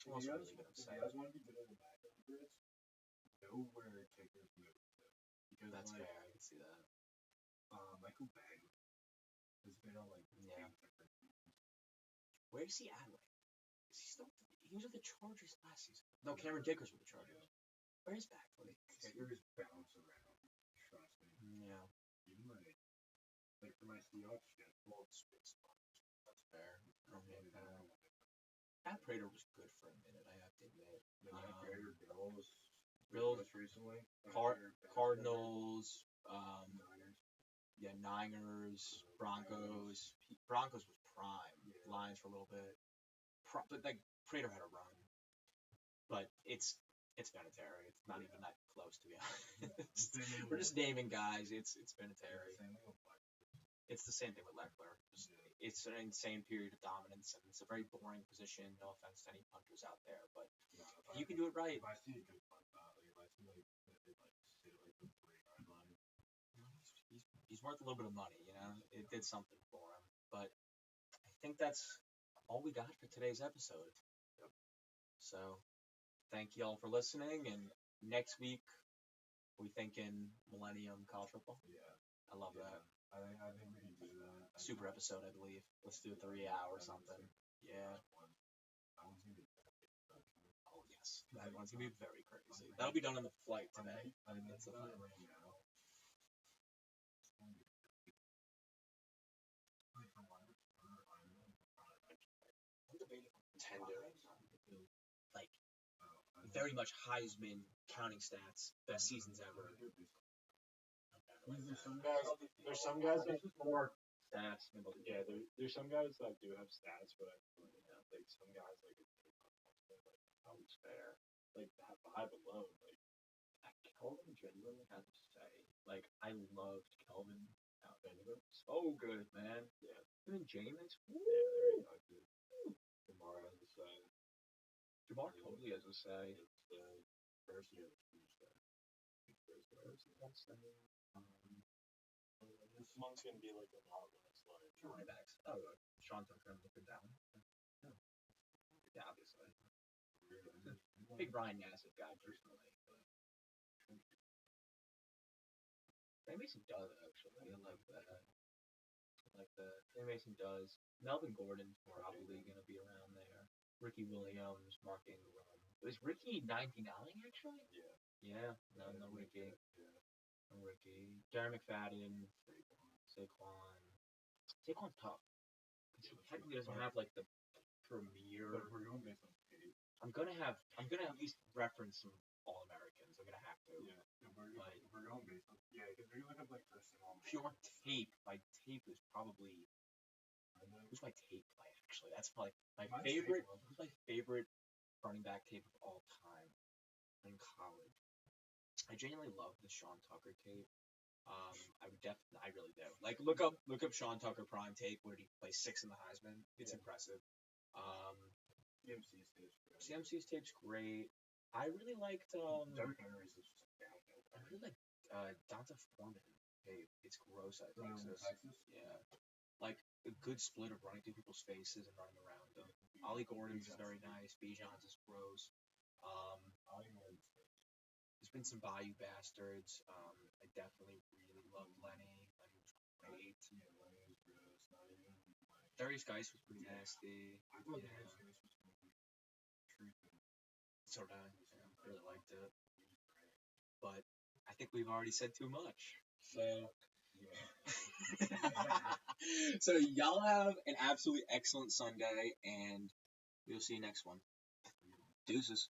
S4: Who else really good to say?
S2: If you guys want to be good at the back of the grids, know where kickers move to. Because
S4: That's fair. I can see that.
S2: Michael Bagley has been on like
S4: Yeah.
S2: 8 different teams.
S4: Where is he at? Is he still? He was with the Chargers last season. No, Cameron Dickers with the Chargers. Where is Bagley?
S2: Kickers bounce around. Trust me.
S4: Yeah.
S2: Even like for my Seahawks, Jeff Bolt's
S4: That's fair. I don't hate that. Matt Prater was good for a minute, I have to admit. Bills
S2: most recently.
S4: Cardinals, yeah, Niners, Broncos. Broncos was prime. Lions for a little bit. But like Prater had a run. But it's Vinatieri. It's not even that close, to be honest. We're just naming guys. It's Vinatieri. It's the same thing with Leckler. It's an insane period of dominance, and it's a very boring position. No offense to any punters out there, but if you can do it right.
S2: If I see a good punt, if I see like sit like the 3-yard line,
S4: He's worth a little bit of money, you know. It did something for him, but I think that's all we got for today's episode.
S2: Yep.
S4: So, thank you all for listening, and next week we thinking Millennium college football.
S2: Yeah,
S4: I love that.
S2: I think we can do that.
S4: Super episode, I believe. Let's do 3 hours or something. Yeah.
S2: That one's gonna be
S4: Oh yes, that one's gonna be very crazy. That'll be done on the flight today.
S2: That's the fun right now.
S4: I'm debating contender. Like, very much Heisman counting stats, best seasons ever.
S2: There's some guys that have more
S4: Stats.
S2: yeah, there's some guys that do have stats, but I feel like some guys like how it's fair. Like that vibe alone, like
S4: Kelvin genuinely has to say, like, I loved Kelvin out Vanderbilt. So good, man.
S2: Yeah.
S4: Him and Jameis.
S2: yeah, they're good. Jamar has a say.
S4: Jamar totally has a say.
S2: Percy has a huge say. This one's gonna be like a lot less like
S4: Running backs. Oh, Sean Tucker and looking down. Yeah, obviously. Big Ryan Nassif guy personally. Trey Mason does actually. I like that. Trey Mason does. Melvin Gordon's probably gonna be around there. Ricky Williams, Mark Ingram. Was Ricky 99 actually?
S2: Yeah.
S4: Yeah. No Ricky.
S2: Yeah.
S4: No Ricky. Darren McFadden. Saquon's tough. He technically doesn't have like the premier.
S2: But we're going based on tape.
S4: I'm gonna at least reference some All Americans. I'm gonna have to.
S2: Yeah. If we're going based on because we're gonna look up like first and all.
S4: Pure tape. My tape is probably. Who's my tape play? Actually, that's probably my favorite. Who's my favorite running back tape of all time in college? I genuinely love the Sean Tucker tape. I really do. Like, look up Sean Tucker prime tape where he plays 6 in the Heisman. It's impressive. CMC's tape's great. I really liked
S2: Derrick Henry's is just downhill.
S4: I really like Donta Foreman tape. It's gross at Texas. Yeah. Like a good split of running through people's faces and running around them. Ollie Gordon's is very nice. Bijan's is gross. There's been some Bayou bastards. I definitely really love Lenny. Lenny was great.
S2: Lenny was gross. Not even.
S4: Darius Geis was pretty nasty.
S2: I thought Darius Geis was truth.
S4: So did I. Yeah, I really liked it. But I think we've already said too much. So so y'all have an absolutely excellent Sunday, and we'll see you next one. Deuces.